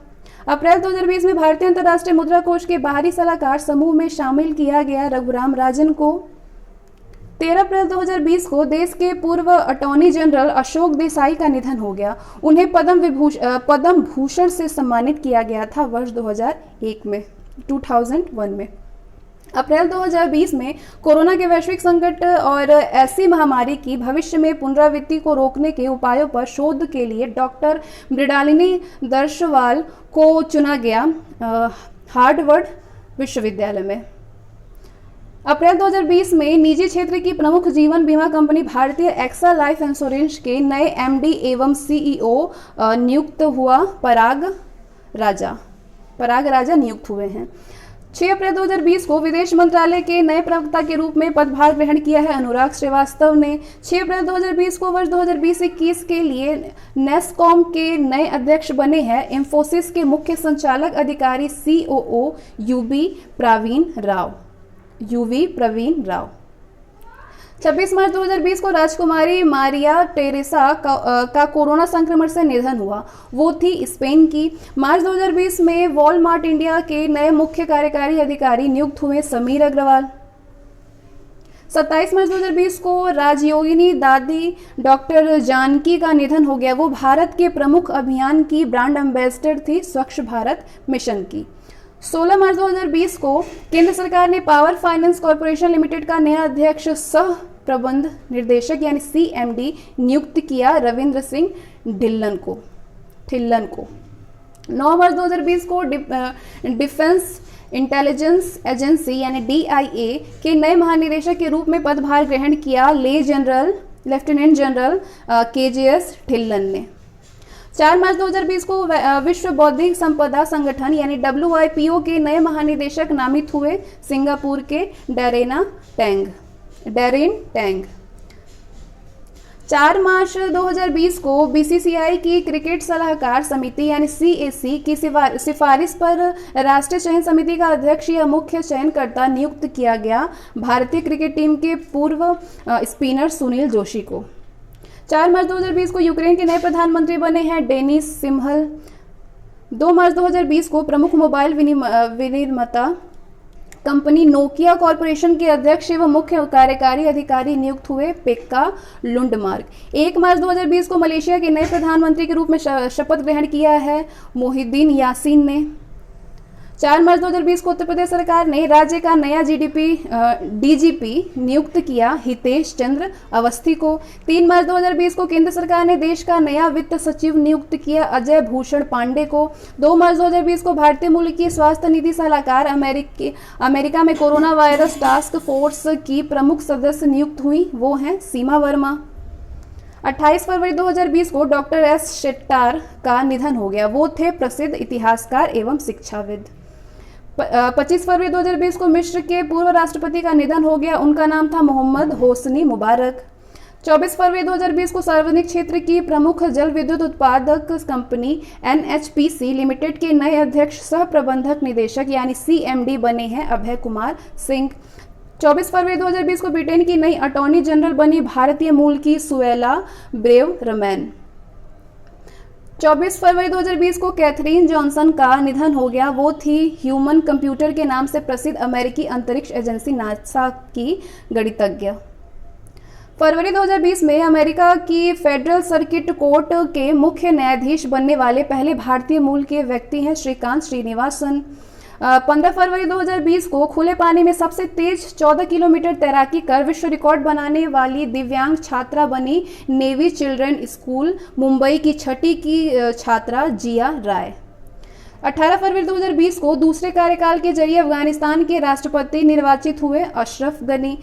अप्रैल 2020 में भारतीय अंतर्राष्ट्रीय मुद्रा कोष के बाहरी सलाहकार समूह में शामिल किया गया रघुराम राजन को। 13 अप्रैल 2020 को देश के पूर्व अटॉर्नी जनरल अशोक देसाई का निधन हो गया। उन्हें पद्म भूषण से सम्मानित किया गया था वर्ष 2001 में। अप्रैल 2020 में कोरोना के वैश्विक संकट और ऐसी महामारी की भविष्य में पुनरावृत्ति को रोकने के उपायों पर शोध के लिए डॉक्टर मृणालिनी दर्शवाल को चुना गया हार्वर्ड विश्वविद्यालय में। अप्रैल 2020 में निजी क्षेत्र की प्रमुख जीवन बीमा कंपनी भारतीय एक्सा लाइफ इंश्योरेंस के नए एमडी एवं सीईओ नियुक्त हुआ पराग राजा नियुक्त हुए हैं। 6 अप्रैल 2020 को विदेश मंत्रालय के नए प्रवक्ता के रूप में पदभार ग्रहण किया है अनुराग श्रीवास्तव ने। 6 अप्रैल 2020 को वर्ष 2020-21 के लिए नेस्कॉम के नए अध्यक्ष बने हैं इंफोसिस के मुख्य संचालक अधिकारी सीओओ यूवी प्रवीण राव। 26 मार्च 2020 को राजकुमारी मारिया टेरेसा का कोरोना संक्रमण से निधन हुआ। वो थी स्पेन की। मार्च 2020 में वॉलमार्ट इंडिया के नए मुख्य कार्यकारी अधिकारी नियुक्त हुए समीर अग्रवाल। 27 मार्च 2020 को राजयोगिनी दादी डॉक्टर जानकी का निधन हो गया। वो भारत के प्रमुख अभियान की ब्रांड एम्बेसडर थी स्वच्छ भारत मिशन की। 16 मार्च 2020 को केंद्र सरकार ने पावर फाइनेंस कॉर्पोरेशन लिमिटेड का नया अध्यक्ष सह प्रबंध निर्देशक यानी सीएमडी नियुक्त किया रविंद्र सिंह ढिल्लन को। 9 मार्च 2020 को डिफेंस इंटेलिजेंस एजेंसी यानी डीआईए के नए महानिदेशक के रूप में पदभार ग्रहण किया लेफ्टिनेंट जनरल केजेएस ढिल्लन ने। 4 मार्च 2020 को विश्व बौद्धिक संपदा संगठन यानी WIPO के नए महानिदेशक नामित हुए सिंगापुर के डैरेन टैंग। 4 मार्च 2020 को बीसीसीआई की क्रिकेट सलाहकार समिति यानी CAC की सिफारिश पर राष्ट्रीय चयन समिति का अध्यक्ष या मुख्य चयनकर्ता नियुक्त किया गया भारतीय क्रिकेट टीम के पूर्व स्पिनर सुनील जोशी को। 4 मार्च 2020 को यूक्रेन के नए प्रधानमंत्री बने हैं डेनिस सिमहल। 2 मार्च 2020 को प्रमुख मोबाइल विनिर्माता कंपनी नोकिया कॉरपोरेशन के अध्यक्ष एवं मुख्य कार्यकारी अधिकारी नियुक्त हुए पेक्का लुंडमार्क। 1 मार्च 2020 को मलेशिया के नए प्रधानमंत्री के रूप में शपथ ग्रहण किया है मोहिद्दीन यासीन ने। 4 मार्च 2020 को उत्तर प्रदेश सरकार ने राज्य का नया डीजीपी नियुक्त किया हितेश चंद्र अवस्थी को। 3 मार्च 2020 को केंद्र सरकार ने देश का नया वित्त सचिव नियुक्त किया अजय भूषण पांडे को। 2 मार्च 2020 को भारतीय मूल की स्वास्थ्य नीति सलाहकार अमेरिका में कोरोना वायरस टास्क फोर्स की प्रमुख सदस्य नियुक्त हुई, वो हैं सीमा वर्मा। 28 फरवरी 2020 को डॉक्टर एस शेट्टार का निधन हो गया। वो थे प्रसिद्ध इतिहासकार एवं शिक्षाविद। 25 फरवरी 2020 को मिस्र के पूर्व राष्ट्रपति का निधन हो गया। उनका नाम था मोहम्मद होसनी मुबारक। 24 फरवरी 2020 को सार्वजनिक क्षेत्र की प्रमुख जल विद्युत उत्पादक कंपनी NHPC लिमिटेड के नए अध्यक्ष सह प्रबंधक निदेशक यानी CMD बने हैं अभय कुमार सिंह। 24 फरवरी 2020 को ब्रिटेन की नई अटॉर्नी जनरल बनी भारतीय मूल की सुएला ब्रेवरमैन। 24 फरवरी 2020 को कैथरीन जॉनसन का निधन हो गया। वो थी ह्यूमन कंप्यूटर के नाम से प्रसिद्ध अमेरिकी अंतरिक्ष एजेंसी नासा की गणितज्ञ। फरवरी 2020 में अमेरिका की फेडरल सर्किट कोर्ट के मुख्य न्यायाधीश बनने वाले पहले भारतीय मूल के व्यक्ति हैं श्रीकांत श्रीनिवासन। 15 फरवरी 2020 को खुले पानी में सबसे तेज 14 किलोमीटर तैराकी कर विश्व रिकॉर्ड बनाने वाली दिव्यांग छात्रा बनी नेवी चिल्ड्रन स्कूल मुंबई की 6ठी की छात्रा जिया राय। 18 फरवरी 2020 को दूसरे कार्यकाल के जरिए अफगानिस्तान के राष्ट्रपति निर्वाचित हुए अशरफ गनी।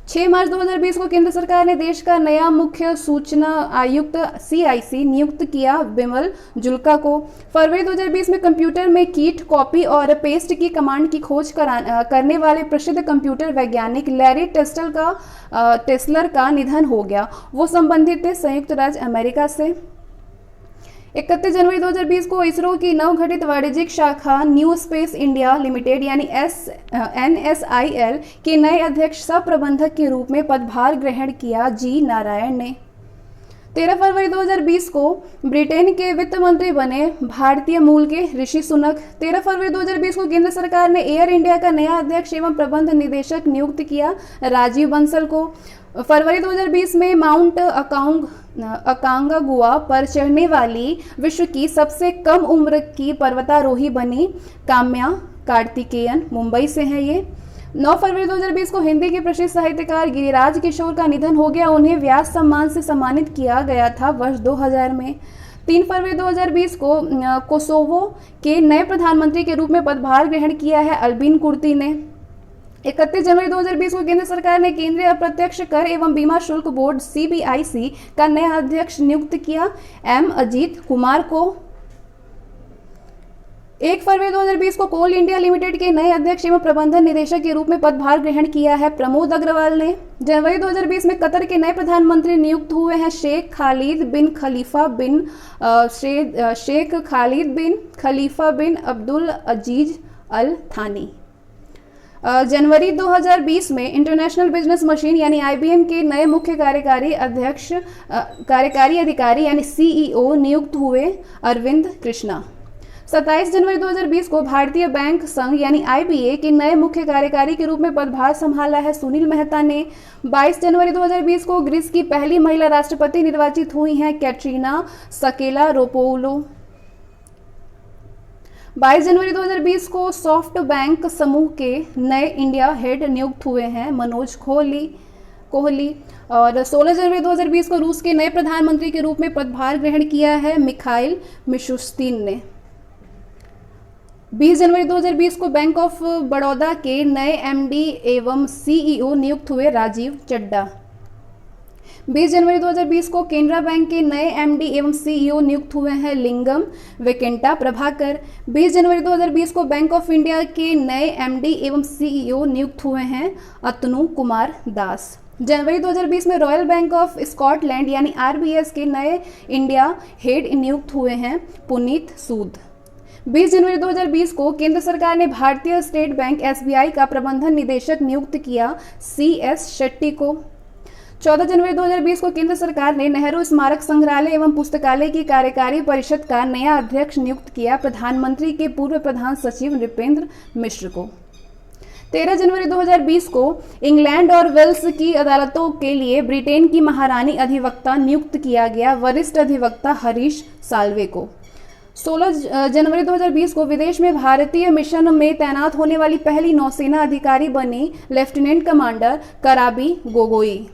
6 मार्च 2020 को केंद्र सरकार ने देश का नया मुख्य सूचना आयुक्त CIC नियुक्त किया विमल जुल्का को। फरवरी 2020 में कंप्यूटर में कीट कॉपी और पेस्ट की कमांड की खोज करने वाले प्रसिद्ध कंप्यूटर वैज्ञानिक लैरी टेस्लर का निधन हो गया। वो संबंधित थे संयुक्त राज्य अमेरिका से। 31 जनवरी 2020 को इसरो की नवगठित वाणिज्यिक शाखा न्यू स्पेस इंडिया लिमिटेड यानी NSIL के नए अध्यक्ष सह प्रबंधक के रूप में पदभार ग्रहण किया जी नारायण ने। 13 फरवरी 2020 को ब्रिटेन के वित्त मंत्री बने भारतीय मूल के ऋषि सुनक। 13 फरवरी 2020 को केंद्र सरकार ने एयर इंडिया का नया अध्यक्ष एवं प्रबंध निदेशक नियुक्त किया राजीव बंसल को। फरवरी 2020 में माउंट अकांगुआ पर चढ़ने वाली विश्व की सबसे कम उम्र की पर्वतारोही बनी काम्या कार्तिकेयन, मुंबई से हैं ये। 9 फरवरी 2020 को हिंदी के प्रसिद्ध साहित्यकार गिरिराज किशोर का निधन हो गया। उन्हें व्यास सम्मान से सम्मानित किया गया था वर्ष 2000 में। 3 फरवरी 2020 को कोसोवो के नए प्रधानमंत्री के रूप में पदभार ग्रहण किया है अल्बिन कुर्ती ने। 31 जनवरी 2020 को केंद्र सरकार ने केंद्रीय अप्रत्यक्ष कर एवं बीमा शुल्क बोर्ड सीबीआईसी का नया अध्यक्ष नियुक्त किया एम अजीत कुमार को। 1 फरवरी 2020 को कोल इंडिया लिमिटेड के नए अध्यक्ष एवं प्रबंधन निदेशक के रूप में पदभार ग्रहण किया है प्रमोद अग्रवाल ने। जनवरी 2020 में कतर के नए प्रधानमंत्री नियुक्त हुए हैं शेख खालिद बिन खलीफा बिन अब्दुल अजीज अल थानी। जनवरी 2020 में इंटरनेशनल बिजनेस मशीन यानी आईबीएम के नए मुख्य कार्यकारी अधिकारी यानी सीईओ नियुक्त हुए अरविंद कृष्णा। 27 जनवरी 2020 को भारतीय बैंक संघ यानी आईबीए के नए मुख्य कार्यकारी के रूप में पदभार संभाला है सुनील मेहता ने। 22 जनवरी 2020 को ग्रीस की पहली महिला राष्ट्रपति निर्वाचित हुई हैं कैटरीना सकेलारोपोउलो। 22 जनवरी 2020 को सॉफ्ट बैंक समूह के नए इंडिया हेड नियुक्त हुए हैं मनोज कोहली। और 16 जनवरी 2020 को रूस के नए प्रधानमंत्री के रूप में पदभार ग्रहण किया है मिखाइल मिशुस्तिन ने। 20 जनवरी 2020 को बैंक ऑफ बड़ौदा के नए एमडी एवं सीईओ नियुक्त हुए राजीव चड्ढा। 20 जनवरी 2020 को केनरा बैंक के नए एमडी एवं सीईओ नियुक्त हुए हैं लिंगम वेंकटा प्रभाकर। 20 जनवरी 2020 को बैंक ऑफ इंडिया के नए एमडी एवं सीईओ नियुक्त हुए हैं अतनु कुमार दास। जनवरी 2020 में रॉयल बैंक ऑफ स्कॉटलैंड यानी आरबीएस के नए इंडिया हेड नियुक्त हुए हैं पुनीत सूद। 20 जनवरी 2020 को केंद्र सरकार ने भारतीय स्टेट बैंक एसबीआई का प्रबंधन निदेशक नियुक्त किया सीएस शेट्टी को। 14 जनवरी 2020 को केंद्र सरकार ने नेहरू स्मारक संग्रहालय एवं पुस्तकालय की कार्यकारी परिषद का नया अध्यक्ष नियुक्त किया प्रधानमंत्री के पूर्व प्रधान सचिव नृपेंद्र मिश्र को। 13 जनवरी 2020 को इंग्लैंड और वेल्स की अदालतों के लिए ब्रिटेन की महारानी अधिवक्ता नियुक्त किया गया वरिष्ठ अधिवक्ता हरीश साल्वे को। 16 जनवरी 2020 को विदेश में भारतीय मिशन में तैनात होने वाली पहली नौसेना अधिकारी बनी लेफ्टिनेंट कमांडर कराबी गोगोई।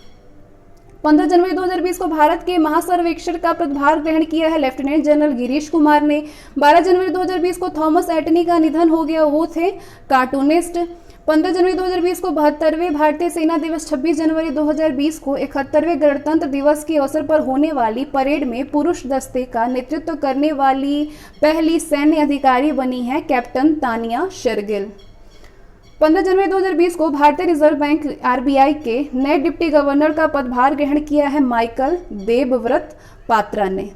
15 जनवरी 2020 को भारत के महासर्वेक्षण का पदभार ग्रहण किया है लेफ्टिनेंट जनरल गिरीश कुमार ने। 12 जनवरी 2020 को थॉमस एटनी का निधन हो गया, वो थे कार्टूनिस्ट। 15 जनवरी 2020 को 72वें भारतीय सेना दिवस। 26 जनवरी 2020 को 71वें गणतंत्र दिवस के अवसर पर होने वाली परेड में पुरुष दस्ते का नेतृत्व करने वाली पहली सैन्य अधिकारी बनी है कैप्टन तानिया शेरगिल। 15 जनवरी 2020 को भारतीय रिजर्व बैंक आरबीआई के नए डिप्टी गवर्नर का पदभार ग्रहण किया है माइकल देबव्रत पात्रा ने।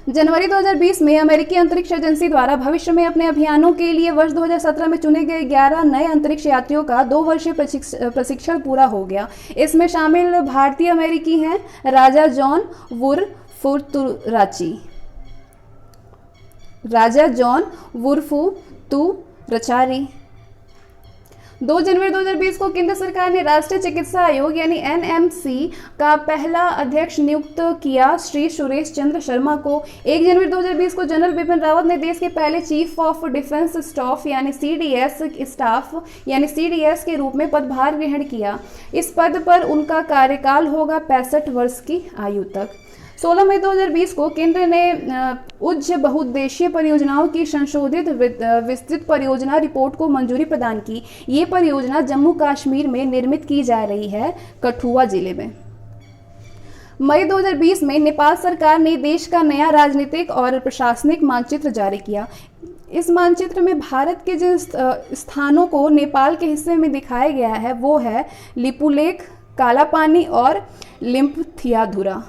जनवरी 2020 में अमेरिकी अंतरिक्ष एजेंसी द्वारा भविष्य में अपने अभियानों के लिए वर्ष 2017 में चुने गए 11 नए अंतरिक्ष यात्रियों का 2 वर्षीय प्रशिक्षण पूरा हो गया। इसमें शामिल भारतीय अमेरिकी हैं राजा जॉन वुरफुतुरचारी। 2 जनवरी 2020 को केंद्र सरकार ने राष्ट्रीय चिकित्सा आयोग यानी एनएमसी का पहला अध्यक्ष नियुक्त किया श्री सुरेश चंद्र शर्मा को। 1 जनवरी 2020 को जनरल बिपिन रावत ने देश के पहले चीफ ऑफ डिफेंस स्टाफ यानी सीडीएस के रूप में पदभार ग्रहण किया। इस पद पर उनका कार्यकाल होगा 65 वर्ष की आयु तक। 16 मई 2020 को केंद्र ने उच्च बहुउद्देशीय परियोजनाओं की संशोधित विस्तृत परियोजना रिपोर्ट को मंजूरी प्रदान की। ये परियोजना जम्मू कश्मीर में निर्मित की जा रही है कठुआ जिले में। मई 2020 में नेपाल सरकार ने देश का नया राजनीतिक और प्रशासनिक मानचित्र जारी किया। इस मानचित्र में भारत के जिन स्थानों को नेपाल के हिस्से में दिखाया गया है वो है लिपुलेख, कालापानी और लिम्पियाधुरा।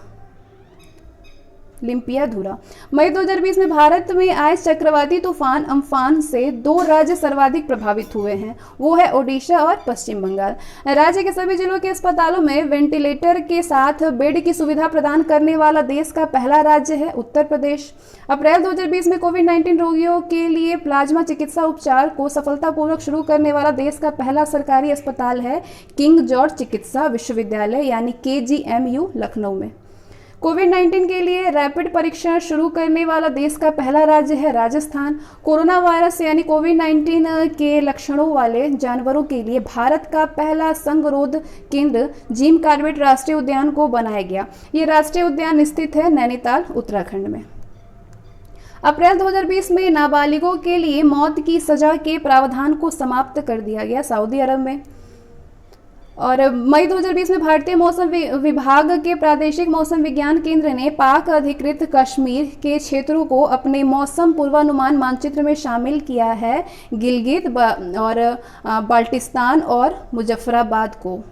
मई 2020 में भारत में आए चक्रवाती तूफान अम्फान से 2 राज्य सर्वाधिक प्रभावित हुए हैं, वो है ओडिशा और पश्चिम बंगाल। राज्य के सभी जिलों के अस्पतालों में वेंटिलेटर के साथ बेड की सुविधा प्रदान करने वाला देश का पहला राज्य है उत्तर प्रदेश। अप्रैल 2020 में कोविड-19 रोगियों के लिए प्लाज्मा चिकित्सा उपचार को सफलतापूर्वक शुरू करने वाला देश का पहला सरकारी अस्पताल है किंग जॉर्ज चिकित्सा विश्वविद्यालय यानी KGMU लखनऊ में। कोविड-19 के लिए रैपिड परीक्षण शुरू करने वाला देश का पहला राज्य है राजस्थान। कोरोना वायरस यानी कोविड-19 के लक्षणों वाले जानवरों के लिए भारत का पहला संगरोध केंद्र जिम कॉर्बेट राष्ट्रीय उद्यान को बनाया गया। ये राष्ट्रीय उद्यान स्थित है नैनीताल उत्तराखंड में। अप्रैल 2020 में नाबालिगों के लिए मौत की सजा के प्रावधान को समाप्त कर दिया गया सऊदी अरब में। और मई 2020 में भारतीय मौसम विभाग के प्रादेशिक मौसम विज्ञान केंद्र ने पाक अधिकृत कश्मीर के क्षेत्रों को अपने मौसम पूर्वानुमान मानचित्र में शामिल किया है, गिलगित और बाल्टिस्तान और मुजफ्फराबाद को।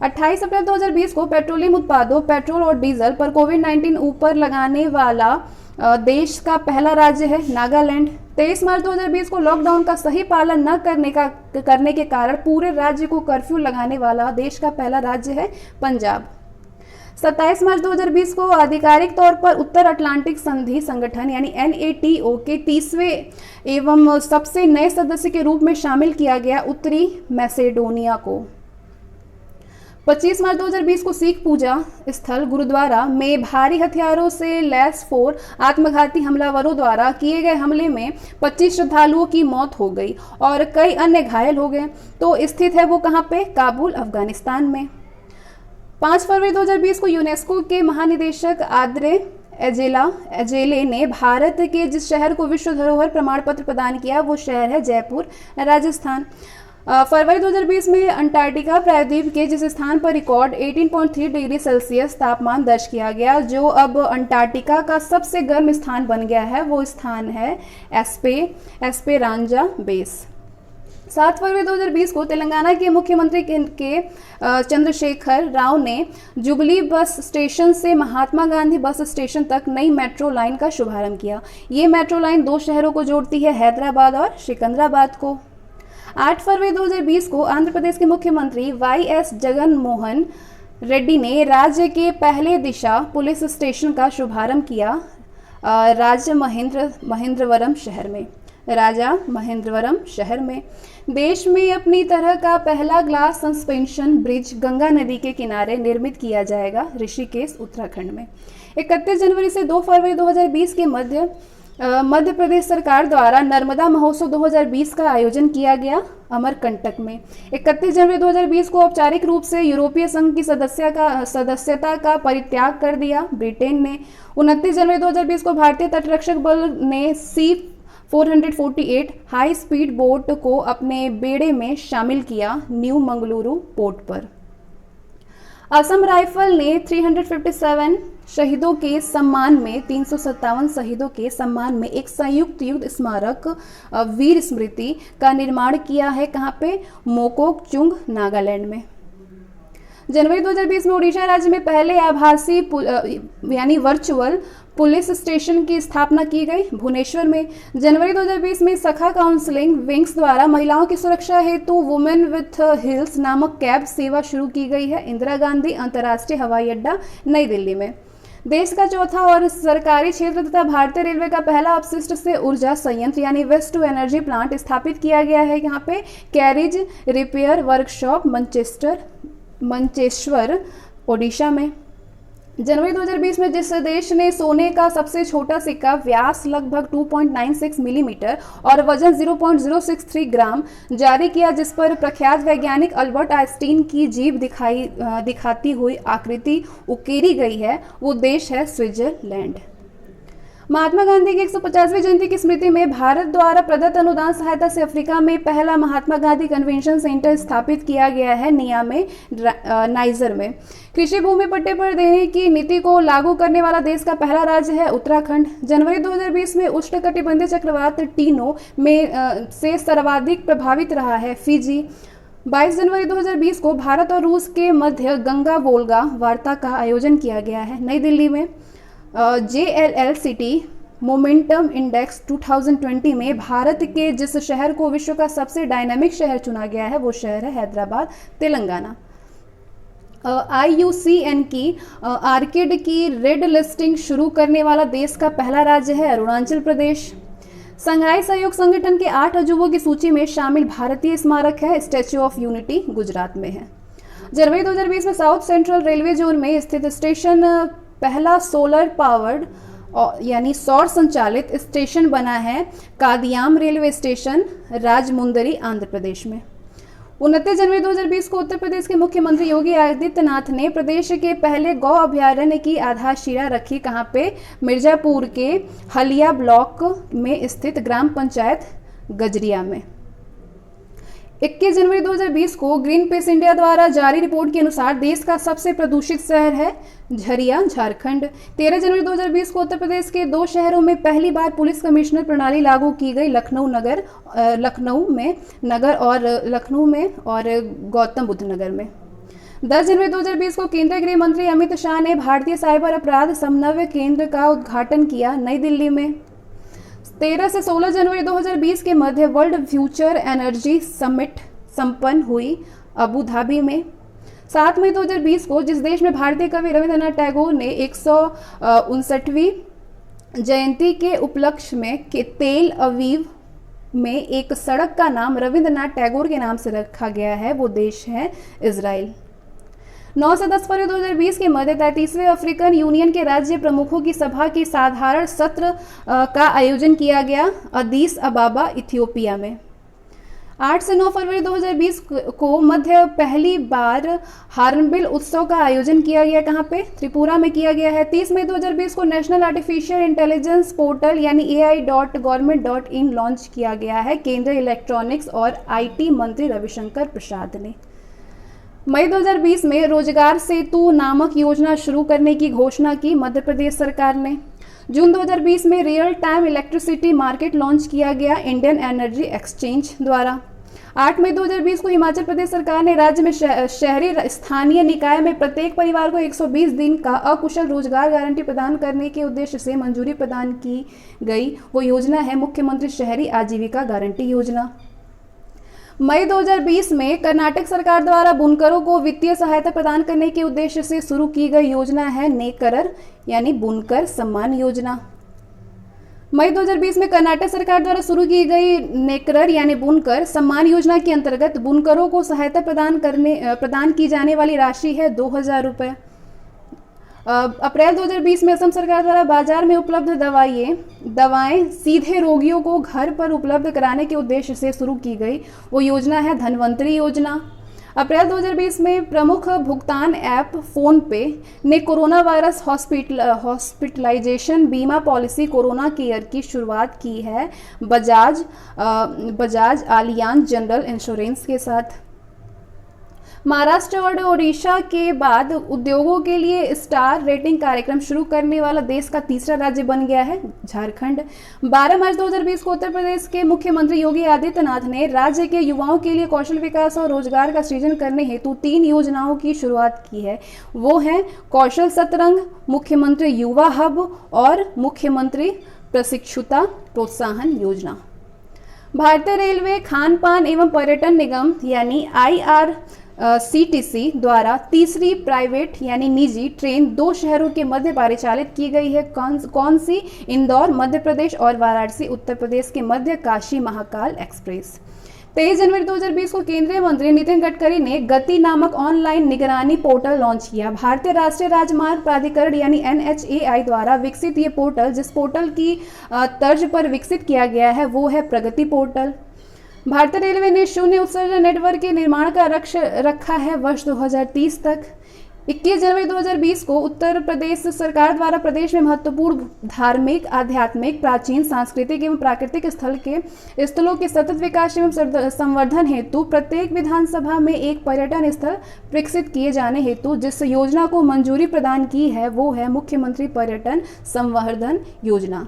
28 अप्रैल 2020 को पेट्रोलियम उत्पादों, पेट्रोल और डीजल पर कोविड-19 ऊपर लगाने वाला देश का पहला राज्य है नागालैंड। 23 मार्च 2020 को लॉकडाउन का सही पालन न करने के कारण पूरे राज्य को कर्फ्यू लगाने वाला देश का पहला राज्य है पंजाब। 27 मार्च 2020 को आधिकारिक तौर पर उत्तर अटलांटिक संधि संगठन यानी NATO के 30वें एवं सबसे नए सदस्य के रूप में शामिल किया गया उत्तरी मैसेडोनिया को। 25 मार्च 2020 को सिख पूजा स्थल गुरुद्वारा में भारी हथियारों से लैस 4 आत्मघाती हमलावरों द्वारा किए गए हमले में 25 श्रद्धालुओं की मौत हो गई और कई अन्य घायल हो गए। तो स्थित है वो कहाँ पे? काबुल, अफगानिस्तान में। 5 फरवरी 2020 को यूनेस्को के महानिदेशक आद्रे एजेले ने भारत के जिस शहर को विश्व धरोहर प्रमाण पत्र प्रदान किया वो शहर है जयपुर, राजस्थान। फरवरी 2020 में अंटार्कटिका प्रायद्वीप के जिस स्थान पर रिकॉर्ड 18.3 डिग्री सेल्सियस तापमान दर्ज किया गया, जो अब अंटार्कटिका का सबसे गर्म स्थान बन गया है, वो स्थान है एस्पेरांजा बेस। 7 फरवरी 2020 को तेलंगाना के मुख्यमंत्री के चंद्रशेखर राव ने जुबली बस स्टेशन से महात्मा गांधी बस स्टेशन तक नई मेट्रो लाइन का शुभारंभ किया। ये मेट्रो लाइन 2 शहरों को जोड़ती है, हैदराबाद और सिकंदराबाद को। 8 फरवरी 2020 को आंध्र प्रदेश के मुख्यमंत्री YS जगनमोहन रेड्डी ने राज्य के पहले दिशा पुलिस स्टेशन का शुभारंभ किया राजा महेंद्रवरम शहर में। देश में अपनी तरह का पहला ग्लास सस्पेंशन ब्रिज गंगा नदी के किनारे निर्मित किया जाएगा ऋषिकेश, उत्तराखंड में। 31 जनवरी से 2 फरवरी 2020 के मध्य प्रदेश सरकार द्वारा नर्मदा महोत्सव 2020 का आयोजन किया गया अमरकंटक में। 31 जनवरी 2020 को औपचारिक रूप से यूरोपीय संघ की सदस्यता का परित्याग कर दिया ब्रिटेन ने। 29 जनवरी 2020 को भारतीय तटरक्षक बल ने C-448 हाई स्पीड बोट को अपने बेड़े में शामिल किया न्यू मंगलुरु पोर्ट पर। असम राइफल ने 357 शहीदों के सम्मान में 357 शहीदों के सम्मान में एक संयुक्त युद्ध स्मारक वीर स्मृति का निर्माण किया है। कहाँ पे? मोकोकचुंग, नागालैंड में। जनवरी 2020 में उड़ीसा राज्य में पहले आभासी यानी वर्चुअल पुलिस स्टेशन की स्थापना की गई भुवनेश्वर में। जनवरी 2020 में सखा काउंसलिंग विंग्स द्वारा महिलाओं की सुरक्षा हेतु वुमेन विथ हिल्स नामक कैब सेवा शुरू की गई है इंदिरा गांधी अंतर्राष्ट्रीय हवाई अड्डा, नई दिल्ली में। देश का चौथा और सरकारी क्षेत्र तथा भारतीय रेलवे का पहला अपशिष्ट से ऊर्जा संयंत्र यानी वेस्ट टू एनर्जी प्लांट स्थापित किया गया है। यहाँ पे carriage repair workshop Mancheswar, Odisha में। जनवरी 2020 में जिस देश ने सोने का सबसे छोटा सिक्का व्यास लगभग 2.96 मिलीमीटर और वजन 0.063 ग्राम जारी किया, जिस पर प्रख्यात वैज्ञानिक अल्बर्ट आइंस्टीन की जीभ दिखाती हुई आकृति उकेरी गई है, वो देश है स्विट्जरलैंड। महात्मा गांधी की 150वीं जयंती की स्मृति में भारत द्वारा प्रदत्त अनुदान सहायता से अफ्रीका में पहला महात्मा गांधी कन्वेंशन सेंटर स्थापित किया गया है नियामे, नाइजर में। कृषि भूमि पट्टे पर देने की नीति को लागू करने वाला देश का पहला राज्य है उत्तराखंड। जनवरी 2020 में उष्णकटिबंधीय चक्रवात टीनो में से सर्वाधिक प्रभावित रहा है फिजी। 22 जनवरी 2020 को भारत और रूस के मध्य गंगा वोल्गा वार्ता का आयोजन किया गया है नई दिल्ली में। JLL सिटी मोमेंटम इंडेक्स 2020 में भारत के जिस शहर को विश्व का सबसे डायनामिक शहर चुना गया है वो शहर है हैदराबाद, तेलंगाना। IUCN की आर्किड की रेड लिस्टिंग शुरू करने वाला देश का पहला राज्य है अरुणाचल प्रदेश। संघाई सहयोग संगठन के 8 अजूबों की सूची में शामिल भारतीय स्मारक है स्टैच्यू ऑफ यूनिटी, गुजरात में है। जनवरी 2020 में साउथ सेंट्रल रेलवे जोन में स्थित स्टेशन पहला सोलर पावर्ड यानी सौर संचालित स्टेशन बना है कादियाम रेलवे स्टेशन, राजमुंदरी, आंध्र प्रदेश में। 29 जनवरी 2020 को उत्तर प्रदेश के मुख्यमंत्री योगी आदित्यनाथ ने प्रदेश के पहले गौ अभयारण्य की आधारशिला रखी। कहाँ पे? मिर्जापुर के हलिया ब्लॉक में स्थित ग्राम पंचायत गजरिया में। 21 जनवरी 2020 को ग्रीन पीस इंडिया द्वारा जारी रिपोर्ट के अनुसार देश का सबसे प्रदूषित शहर है झरिया, झारखंड। 13 जनवरी 2020 को उत्तर प्रदेश के 2 शहरों में पहली बार पुलिस कमिश्नर प्रणाली लागू की गई, लखनऊ में और गौतम बुद्ध नगर में। 10 जनवरी 2020 को केंद्रीय गृह मंत्री अमित शाह ने भारतीय साइबर अपराध समन्वय केंद्र का उद्घाटन किया नई दिल्ली में। 13 से 16 जनवरी 2020 के मध्य वर्ल्ड फ्यूचर एनर्जी समिट संपन्न हुई अबू धाबी में। 7 मई 2020 को जिस देश में भारतीय कवि रविंद्रनाथ टैगोर ने 159वीं जयंती के उपलक्ष्य में तेल अवीव में एक सड़क का नाम रविंद्रनाथ टैगोर के नाम से रखा गया है, वो देश है इजराइल। 9 से 10 फरवरी 2020 के मध्य 33वें अफ्रीकन यूनियन के राज्य प्रमुखों की सभा की साधारण सत्र का आयोजन किया गया अदीस अबाबा, इथियोपिया में। 8 से 9 फरवरी 2020 को मध्य पहली बार हार्नबिल उत्सव का आयोजन किया गया। कहाँ पे? त्रिपुरा में किया गया है। 30 मई 2020 को नेशनल आर्टिफिशियल इंटेलिजेंस पोर्टल यानी AI.government.in लॉन्च किया गया है केंद्रीय इलेक्ट्रॉनिक्स और IT मंत्री रविशंकर प्रसाद ने। मई 2020 में रोजगार सेतु नामक योजना शुरू करने की घोषणा की मध्य प्रदेश सरकार ने। जून 2020 में real time electricity market launch किया गया इंडियन एनर्जी एक्सचेंज द्वारा। 8 मई 2020 को हिमाचल प्रदेश सरकार ने राज्य में शहरी स्थानीय निकाय में प्रत्येक परिवार को 120 दिन का अकुशल रोजगार गारंटी प्रदान करने के उद्देश्य से मंजूरी प्रदान की गई। वो योजना है मुख्यमंत्री शहरी आजीविका गारंटी योजना। मई 2020 में कर्नाटक सरकार द्वारा बुनकरों को वित्तीय सहायता प्रदान करने के उद्देश्य से शुरू की गई योजना है नेकरर यानी बुनकर सम्मान योजना। मई 2020 में कर्नाटक सरकार द्वारा शुरू की गई नेकरर यानी बुनकर सम्मान योजना के अंतर्गत बुनकरों को सहायता प्रदान की जाने वाली राशि है 2000 रुपये। अप्रैल 2020 में असम सरकार द्वारा बाजार में उपलब्ध दवाएं सीधे रोगियों को घर पर उपलब्ध कराने के उद्देश्य से शुरू की गई वो योजना है धनवंतरी योजना। अप्रैल 2020 में प्रमुख भुगतान ऐप फोन पे ने कोरोना वायरस हॉस्पिटलाइजेशन बीमा पॉलिसी कोरोना केयर की शुरुआत की है बजाज आलियांज जनरल इंश्योरेंस के साथ। महाराष्ट्र और ओडिशा के बाद उद्योगों के लिए स्टार रेटिंग कार्यक्रम शुरू करने वाला देश का तीसरा राज्य बन गया है झारखंड। 12 मार्च 2020 को उत्तर प्रदेश के मुख्यमंत्री योगी आदित्यनाथ ने राज्य के युवाओं के लिए कौशल विकास और रोजगार का सृजन करने हेतु 3 योजनाओं की शुरुआत की है। वो हैं कौशल सतरंग, मुख्यमंत्री युवा हब और मुख्यमंत्री प्रशिक्षुता प्रोत्साहन योजना। भारतीय रेलवे खान पान एवं पर्यटन निगम यानी IRCTC द्वारा तीसरी प्राइवेट यानी निजी ट्रेन 2 शहरों के मध्य परिचालित की गई है। कौन सी? इंदौर मध्य प्रदेश और वाराणसी उत्तर प्रदेश के मध्य काशी महाकाल एक्सप्रेस। 23 जनवरी 2020 को केंद्रीय मंत्री नितिन गडकरी ने गति नामक ऑनलाइन निगरानी पोर्टल लॉन्च किया। भारतीय राष्ट्रीय राजमार्ग प्राधिकरण यानी NHAI द्वारा विकसित ये पोर्टल जिस पोर्टल की तर्ज पर विकसित किया गया है वो है प्रगति पोर्टल। भारतीय रेलवे ने शून्य उत्सर्जन नेटवर्क के निर्माण का लक्ष्य रखा है वर्ष 2030 तक। 21 जनवरी 2020 को उत्तर प्रदेश सरकार द्वारा प्रदेश में महत्वपूर्ण धार्मिक, आध्यात्मिक, प्राचीन, सांस्कृतिक एवं प्राकृतिक स्थलों के सतत विकास एवं संवर्धन हेतु प्रत्येक विधानसभा में एक पर्यटन स्थल विकसित किए जाने हेतु जिस योजना को मंजूरी प्रदान की है वो है मुख्यमंत्री पर्यटन संवर्धन योजना।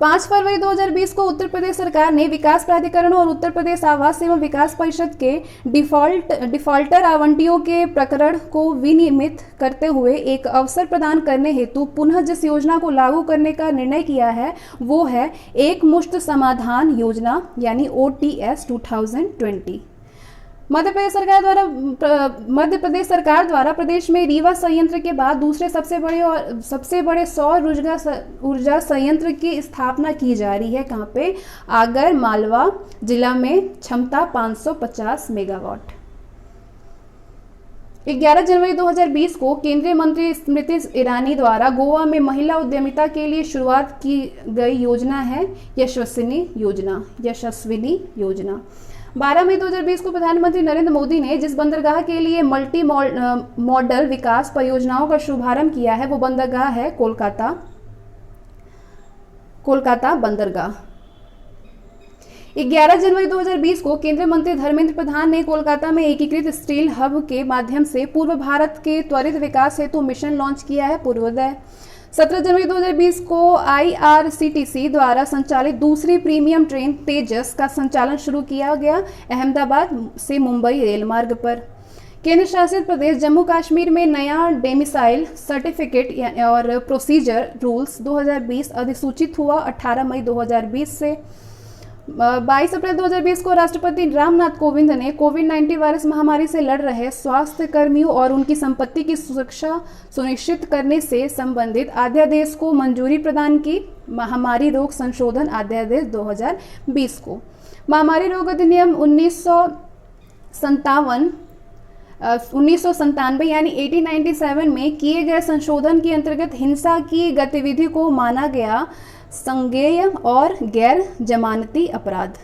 5 फरवरी 2020 को उत्तर प्रदेश सरकार ने विकास प्राधिकरण और उत्तर प्रदेश आवास एवं विकास परिषद के डिफॉल्टर आवंटियों के प्रकरण को विनियमित करते हुए एक अवसर प्रदान करने हेतु पुनः जिस योजना को लागू करने का निर्णय किया है वो है एक मुश्त समाधान योजना यानी OTS 2020। मध्य प्रदेश सरकार द्वारा प्रदेश में रीवा संयंत्र के बाद दूसरे सबसे बड़े सौर ऊर्जा संयंत्र की स्थापना की जा रही है। कहाँ पे? आगर मालवा जिला में, क्षमता 550 मेगावाट। 11 जनवरी 2020 को केंद्रीय मंत्री स्मृति ईरानी द्वारा गोवा में महिला उद्यमिता के लिए शुरुआत की गई योजना है यशस्विनी योजना। 12 मई 2020 को प्रधानमंत्री नरेंद्र मोदी ने जिस बंदरगाह के लिए मल्टी मॉडल विकास परियोजनाओं का शुभारंभ किया है वो बंदरगाह है कोलकाता बंदरगाह। 11 जनवरी 2020 को केंद्रीय मंत्री धर्मेंद्र प्रधान ने कोलकाता में एकीकृत स्टील हब के माध्यम से पूर्व भारत के त्वरित विकास हेतु मिशन लॉन्च किया है पूर्वोदय। 17 जनवरी 2020 को IRCTC द्वारा संचालित दूसरी प्रीमियम ट्रेन तेजस का संचालन शुरू किया गया अहमदाबाद से मुंबई रेल मार्ग पर। केंद्र शासित प्रदेश जम्मू कश्मीर में नया डेमिसाइल सर्टिफिकेट और प्रोसीजर रूल्स 2020 अधिसूचित हुआ 18 मई 2020 से। 22 अप्रैल 2020 को राष्ट्रपति रामनाथ कोविंद ने कोविड-19 वायरस महामारी से लड़ रहे स्वास्थ्य कर्मियों और उनकी संपत्ति की सुरक्षा सुनिश्चित करने से संबंधित अध्यादेश को मंजूरी प्रदान की। महामारी रोग संशोधन अध्यादेश 2020 को महामारी रोग अधिनियम 1997 यानी 1897 में किए गए संशोधन के अंतर्गत हिंसा की गतिविधि को माना गया संज्ञेय और गैर जमानती अपराध।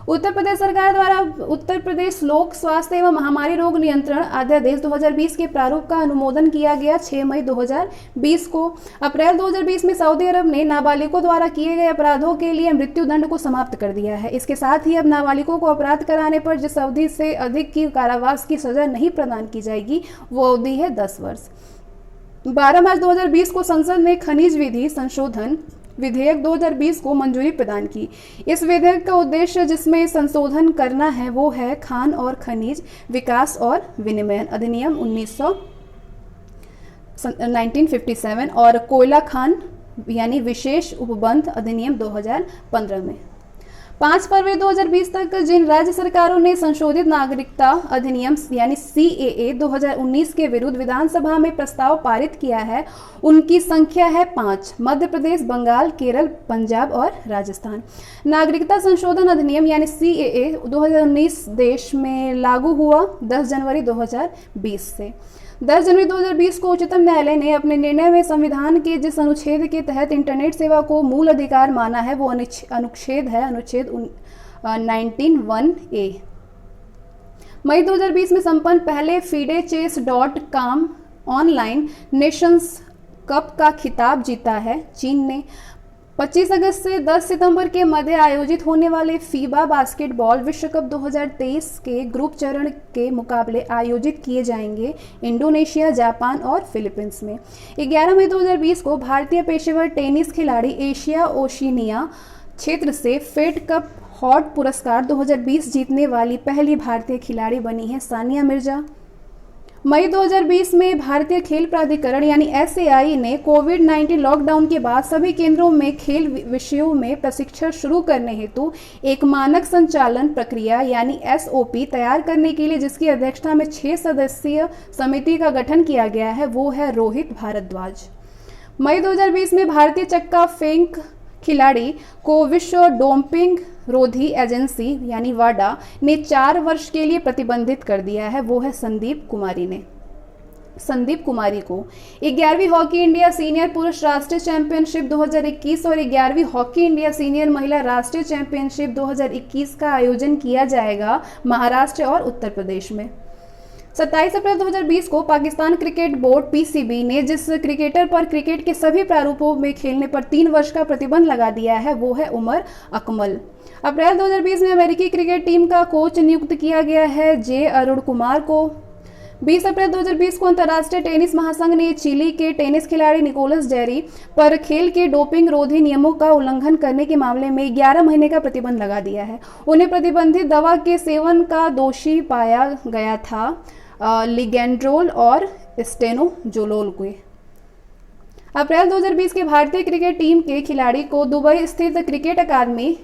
उत्तर प्रदेश सरकार द्वारा उत्तर प्रदेश लोक स्वास्थ्य एवं महामारी रोग नियंत्रण अध्यादेश 2020 के प्रारूप का अनुमोदन किया गया 6 मई 2020 को। अप्रैल 2020 में सऊदी अरब ने नाबालिगों द्वारा किए गए अपराधों के लिए मृत्युदंड को समाप्त कर दिया है। इसके साथ ही अब नाबालिगों को अपराध कराने पर जिस अवधि से अधिक की कारावास की सजा नहीं प्रदान की जाएगी वो अवधि है 10 वर्ष। 12 मार्च 2020 को संसद ने खनिज विधि संशोधन विधेयक 2020 को मंजूरी प्रदान की। इस विधेयक का उद्देश्य जिसमें संशोधन करना है वो है खान और खनिज विकास और विनिमयन अधिनियम 1957 और कोयला खान यानी विशेष उपबंध अधिनियम 2015 में। 5 फरवरी 2020 तक जिन राज्य सरकारों ने संशोधित नागरिकता अधिनियम यानी CAA 2019 के विरुद्ध विधानसभा में प्रस्ताव पारित किया है उनकी संख्या है 5। मध्य प्रदेश, बंगाल, केरल, पंजाब और राजस्थान। नागरिकता संशोधन अधिनियम यानी CAA 2019 देश में लागू हुआ 10 जनवरी 2020 से। 10 जनवरी 2020 को उच्चतम न्यायालय ने अपने निर्णय में संविधान के जिस अनुच्छेद के तहत इंटरनेट सेवा को मूल अधिकार माना है वो अनुच्छेद 19(1)(a). मई 2020 में संपन्न पहले FIDE-Chess.com ऑनलाइन नेशंस कप का खिताब जीता है चीन ने। 25 अगस्त से 10 सितंबर के मध्य आयोजित होने वाले फीबा बास्केटबॉल विश्व कप 2023 के ग्रुप चरण के मुकाबले आयोजित किए जाएंगे इंडोनेशिया, जापान और फिलीपींस में। 11 मई 2020 को भारतीय पेशेवर टेनिस खिलाड़ी एशिया ओशिनिया क्षेत्र से फेड कप हॉट पुरस्कार 2020 जीतने वाली पहली भारतीय खिलाड़ी बनी है सानिया मिर्जा। मई 2020 में भारतीय खेल प्राधिकरण यानी SAI ने कोविड-19 लॉकडाउन के बाद सभी केंद्रों में खेल विषयों में प्रशिक्षण शुरू करने हेतु एक मानक संचालन प्रक्रिया यानी SOP तैयार करने के लिए जिसकी अध्यक्षता में 6 सदस्यीय समिति का गठन किया गया है वो है रोहित भारद्वाज। मई 2020 में भारतीय चक्का फेंक खिलाड़ी को विश्व डोपिंग रोधी एजेंसी यानी वाडा ने 4 वर्ष के लिए प्रतिबंधित कर दिया है वो है संदीप कुमारी को। 11वीं हॉकी इंडिया सीनियर पुरुष राष्ट्रीय चैंपियनशिप 2021 और 11वीं हॉकी इंडिया सीनियर महिला राष्ट्रीय चैंपियनशिप 2021 का आयोजन किया जाएगा महाराष्ट्र और उत्तर प्रदेश में। 27 अप्रैल 2020 को पाकिस्तान क्रिकेट बोर्ड PCB ने जिस क्रिकेटर पर क्रिकेट के सभी प्रारूपों में खेलने पर 3 वर्ष का प्रतिबंध लगा दिया है वो है उमर अकमल। अप्रैल 2020 में अमेरिकी क्रिकेट टीम का कोच नियुक्त किया गया है जे अरुण कुमार को। 20 अप्रैल 2020 को अंतर्राष्ट्रीय टेनिस महासंघ ने चिली के टेनिस खिलाड़ी निकोलस जेरी पर खेल के डोपिंग रोधी नियमों का उल्लंघन करने के मामले में 11 महीने का प्रतिबंध लगा दिया है। उन्हें प्रतिबंधित दवा के सेवन का दोषी पाया गया था लिगेंड्रोल और स्टेनोजोलोल को। अप्रैल 2020 के भारतीय क्रिकेट टीम के खिलाड़ी को दुबई स्थित क्रिकेट अकादमी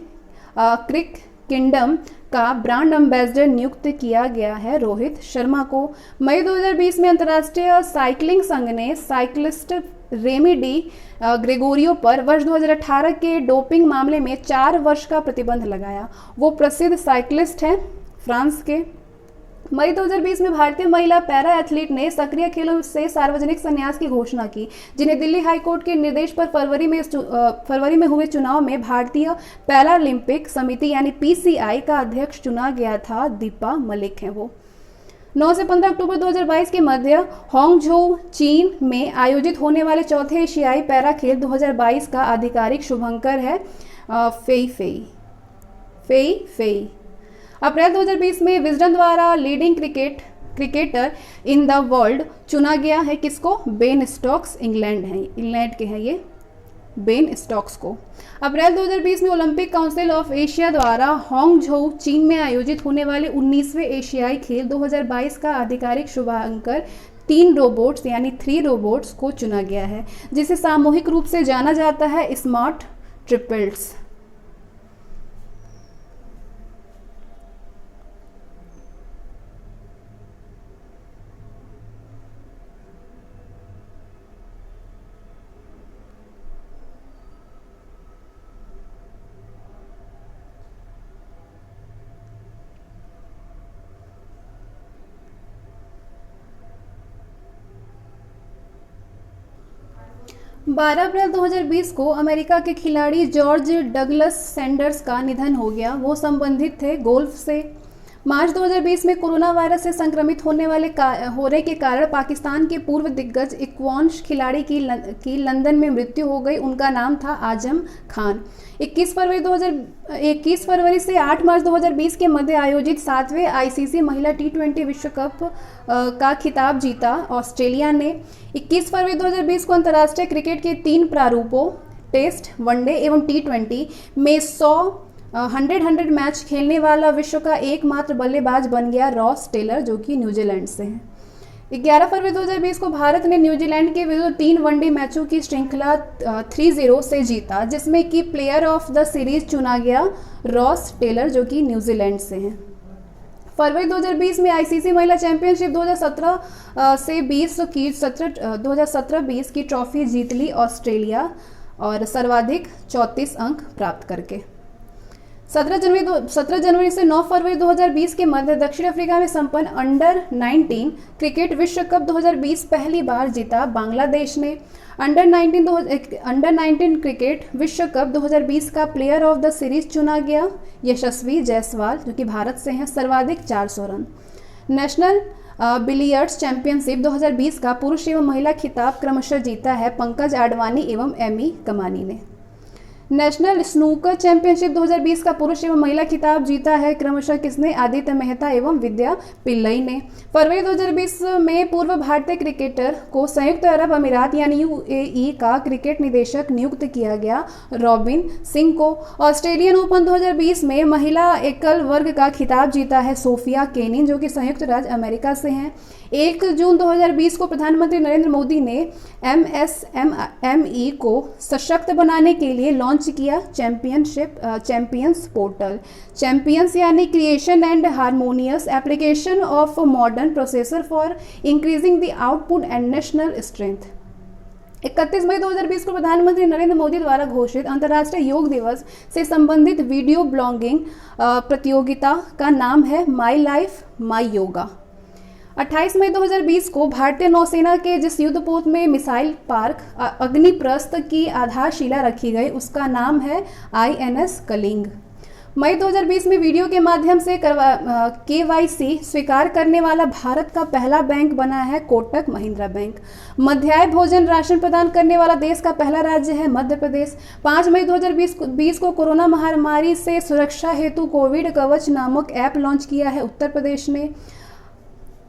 क्रिक किंगडम का ब्रांड एम्बेसडर नियुक्त किया गया है रोहित शर्मा को। मई 2020 में अंतर्राष्ट्रीय साइकिलिंग संघ ने साइक्लिस्ट रेमी डी ग्रेगोरियो पर वर्ष 2018 के डोपिंग मामले में 4 वर्ष का प्रतिबंध लगाया। वो प्रसिद्ध साइक्लिस्ट हैं फ्रांस के। मई 2020 में भारतीय महिला पैरा एथलीट ने सक्रिय खेलों से सार्वजनिक संन्यास की घोषणा की, जिन्हें दिल्ली हाईकोर्ट के निर्देश पर फरवरी में हुए चुनाव में भारतीय पैरालंपिक समिति यानी पीसीआई का अध्यक्ष चुना गया था। दीपा मलिक हैं वो। 9 से 15 अक्टूबर 2022 के मध्य हांगझोउ, चीन में आयोजित होने वाले चौथे एशियाई पैरा खेल 2022 का आधिकारिक शुभंकर है फेई फेई। अप्रैल 2020 में विजडन द्वारा leading cricketer in the world चुना गया है किसको? बेन स्टोक्स, इंग्लैंड के हैं ये, बेन स्टोक्स को। अप्रैल 2020 में ओलंपिक काउंसिल ऑफ एशिया द्वारा हांगझोउ, चीन में आयोजित होने वाले 19वें एशियाई खेल 2022 का आधिकारिक शुभांकर 3 रोबोट्स यानी 3 रोबोट्स को चुना गया है, जिसे सामूहिक रूप से जाना जाता है स्मार्ट ट्रिपल्स। बारह अप्रैल 2020 को अमेरिका के खिलाड़ी जॉर्ज डगलस सैंडर्स का निधन हो गया। वो संबंधित थे गोल्फ से। मार्च 2020 में कोरोना वायरस से संक्रमित होने के कारण पाकिस्तान के पूर्व दिग्गज इक्वांश खिलाड़ी की लंदन में मृत्यु हो गई। उनका नाम था आजम खान। 21 फरवरी से 8 मार्च 2020 के मध्य आयोजित 7वें आईसीसी महिला T20 विश्व कप का खिताब जीता ऑस्ट्रेलिया ने। 21 फरवरी 2020 को अंतर्राष्ट्रीय क्रिकेट के 3 प्रारूपों टेस्ट, वनडे एवं T20 में 100 मैच खेलने वाला विश्व का एकमात्र बल्लेबाज बन गया रॉस टेलर, जो कि न्यूजीलैंड से हैं। 11 फरवरी 2020 को भारत ने न्यूजीलैंड के विरुद्ध 3 वनडे मैचों की श्रृंखला 3-0 से जीता, जिसमें कि प्लेयर ऑफ द सीरीज चुना गया रॉस टेलर, जो कि न्यूजीलैंड से हैं। फरवरी 2020 में आईसीसी महिला चैंपियनशिप 2017-20 की ट्रॉफी जीत ली ऑस्ट्रेलिया, और सर्वाधिक 34 अंक प्राप्त करके। 17 जनवरी से 9 फरवरी 2020 के मध्य दक्षिण अफ्रीका में संपन्न अंडर-19 क्रिकेट विश्व कप 2020 पहली बार जीता बांग्लादेश ने। अंडर-19 क्रिकेट विश्व कप 2020 का प्लेयर ऑफ द सीरीज चुना गया यशस्वी जायसवाल, जो कि भारत से हैं, सर्वाधिक 400 रन। नेशनल बिलियर्ड्स चैंपियनशिप 2020 का पुरुष एवं महिला खिताब क्रमशः जीता है पंकज आडवाणी एवं एमी कमानी ने। नेशनल स्नूकर चैंपियनशिप 2020 का पुरुष एवं महिला खिताब जीता है क्रमशः किसने? आदित्य मेहता एवं विद्या पिल्लई ने। फरवरी 2020 में पूर्व भारतीय क्रिकेटर को संयुक्त अरब अमीरात यानी यूएई का क्रिकेट निदेशक नियुक्त किया गया रॉबिन सिंह को। ऑस्ट्रेलियन ओपन 2020 में महिला एकल वर्ग का खिताब जीता है सोफिया केनिन, जो कि संयुक्त राज्य अमेरिका से हैं। 1 जून 2020 को प्रधानमंत्री नरेंद्र मोदी ने MSME को सशक्त बनाने के लिए लॉन्च किया चैंपियंस पोर्टल। चैंपियंस यानी creation and harmonious application of modern processor for increasing the output and national strength. 31 मई 2020 को प्रधानमंत्री नरेंद्र मोदी द्वारा घोषित अंतर्राष्ट्रीय योग दिवस से संबंधित वीडियो ब्लॉगिंग प्रतियोगिता का नाम है माई लाइफ माई योगा। 28 मई 2020 को भारतीय नौसेना के जिस युद्धपोत में मिसाइल पार्क अग्निप्रस्थ की आधारशिला रखी गई, उसका नाम है INS कलिंग। मई 2020 में वीडियो के माध्यम से KYC स्वीकार करने वाला भारत का पहला बैंक बना है कोटक महिंद्रा बैंक। मध्याह्न भोजन राशन प्रदान करने वाला देश का पहला राज्य है मध्य प्रदेश। 5 मई 2020 को कोरोना महामारी से सुरक्षा हेतु कोविड कवच नामक ऐप लॉन्च किया है उत्तर प्रदेश ने।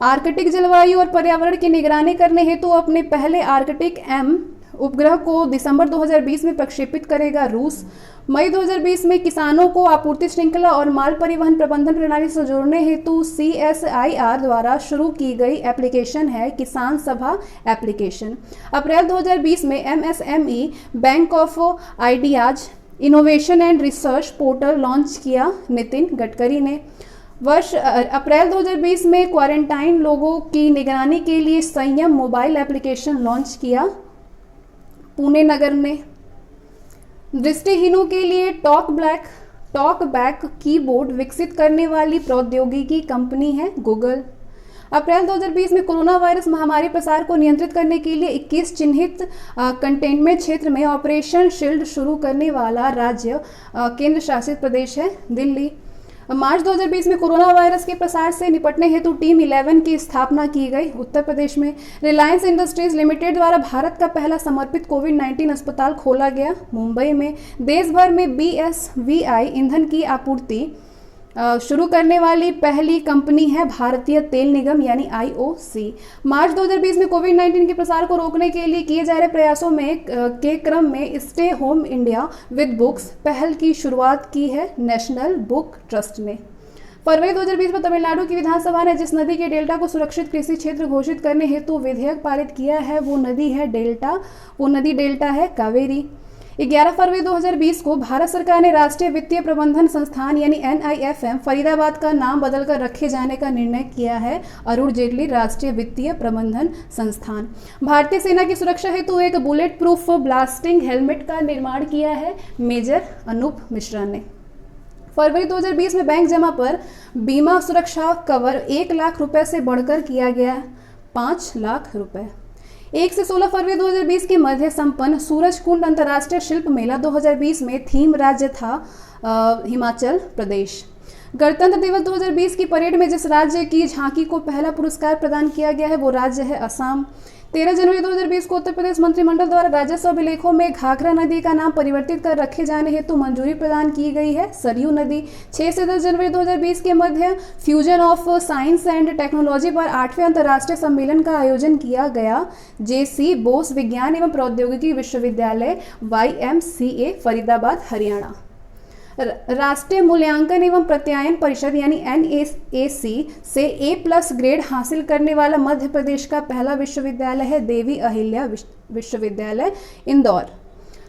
आर्कटिक जलवायु और पर्यावरण की निगरानी करने हेतु अपने पहले आर्कटिक M उपग्रह को दिसंबर 2020 में प्रक्षेपित करेगा रूस। मई 2020 में किसानों को आपूर्ति श्रृंखला और माल परिवहन प्रबंधन प्रणाली से जोड़ने हेतु CSIR द्वारा शुरू की गई एप्लीकेशन है किसान सभा एप्लीकेशन। अप्रैल 2020 में MSME bank of ideas innovation and research portal launch किया नितिन गडकरी ने। अप्रैल 2020 में क्वारंटाइन लोगों की निगरानी के लिए संयम मोबाइल एप्लीकेशन लॉन्च किया पुणे नगर में। दृष्टिहीनों के लिए टॉक बैक कीबोर्ड विकसित करने वाली प्रौद्योगिकी कंपनी है गूगल। अप्रैल 2020 में कोरोना वायरस महामारी प्रसार को नियंत्रित करने के लिए 21 चिन्हित कंटेनमेंट क्षेत्र में ऑपरेशन शील्ड शुरू करने वाला राज्य केंद्र शासित प्रदेश है दिल्ली। मार्च 2020 में कोरोना वायरस के प्रसार से निपटने हेतु टीम 11 की स्थापना की गई। उत्तर प्रदेश में रिलायंस इंडस्ट्रीज लिमिटेड द्वारा भारत का पहला समर्पित कोविड-19 अस्पताल खोला गया। मुंबई में देश भर में BSVI ईंधन की आपूर्ति शुरू करने वाली पहली कंपनी है भारतीय तेल निगम यानी IOC। मार्च 2020 में कोविड-19 के प्रसार को रोकने के लिए किए जा रहे प्रयासों में के क्रम में stay home India with books पहल की शुरुआत की है नेशनल बुक ट्रस्ट ने। फरवरी 2020 में तमिलनाडु की विधानसभा ने जिस नदी के डेल्टा को सुरक्षित कृषि क्षेत्र घोषित करने हेतु विधेयक पारित किया है वो नदी डेल्टा है कावेरी। 11 फरवरी 2020 को भारत सरकार ने राष्ट्रीय वित्तीय प्रबंधन संस्थान यानी NIFM फरीदाबाद का नाम बदलकर रखे जाने का निर्णय किया है अरुण जेटली राष्ट्रीय वित्तीय प्रबंधन संस्थान। भारतीय सेना की सुरक्षा हेतु एक बुलेट प्रूफ ब्लास्टिंग हेलमेट का निर्माण किया है मेजर अनूप मिश्रा ने। फरवरी 2020 में बैंक जमा पर बीमा सुरक्षा कवर 1 लाख रुपए से बढ़कर किया गया 5 लाख रुपए। 1 से 16 फरवरी 2020 के मध्य संपन्न सूरजकुंड अंतर्राष्ट्रीय शिल्प मेला 2020 में थीम राज्य था हिमाचल प्रदेश। गणतंत्र दिवस 2020 की परेड में जिस राज्य की झांकी को पहला पुरस्कार प्रदान किया गया है वो राज्य है असम। 13 जनवरी 2020 को उत्तर प्रदेश मंत्रिमंडल द्वारा राजस्व अभिलेखों में घाघरा नदी का नाम परिवर्तित कर रखे जाने हेतु मंजूरी प्रदान की गई है सरयू नदी। 6 से 10 जनवरी 2020 के मध्य fusion of science and technology पर 8वें अंतर्राष्ट्रीय सम्मेलन का आयोजन किया गया। JC बोस विज्ञान एवं प्रौद्योगिकी विश्वविद्यालय YMCA फरीदाबाद हरियाणा। राष्ट्रीय मूल्यांकन एवं प्रत्यायन परिषद यानी NAAC से A+ ग्रेड हासिल करने वाला मध्य प्रदेश का पहला विश्वविद्यालय है देवी अहिल्या विश्वविद्यालय इंदौर।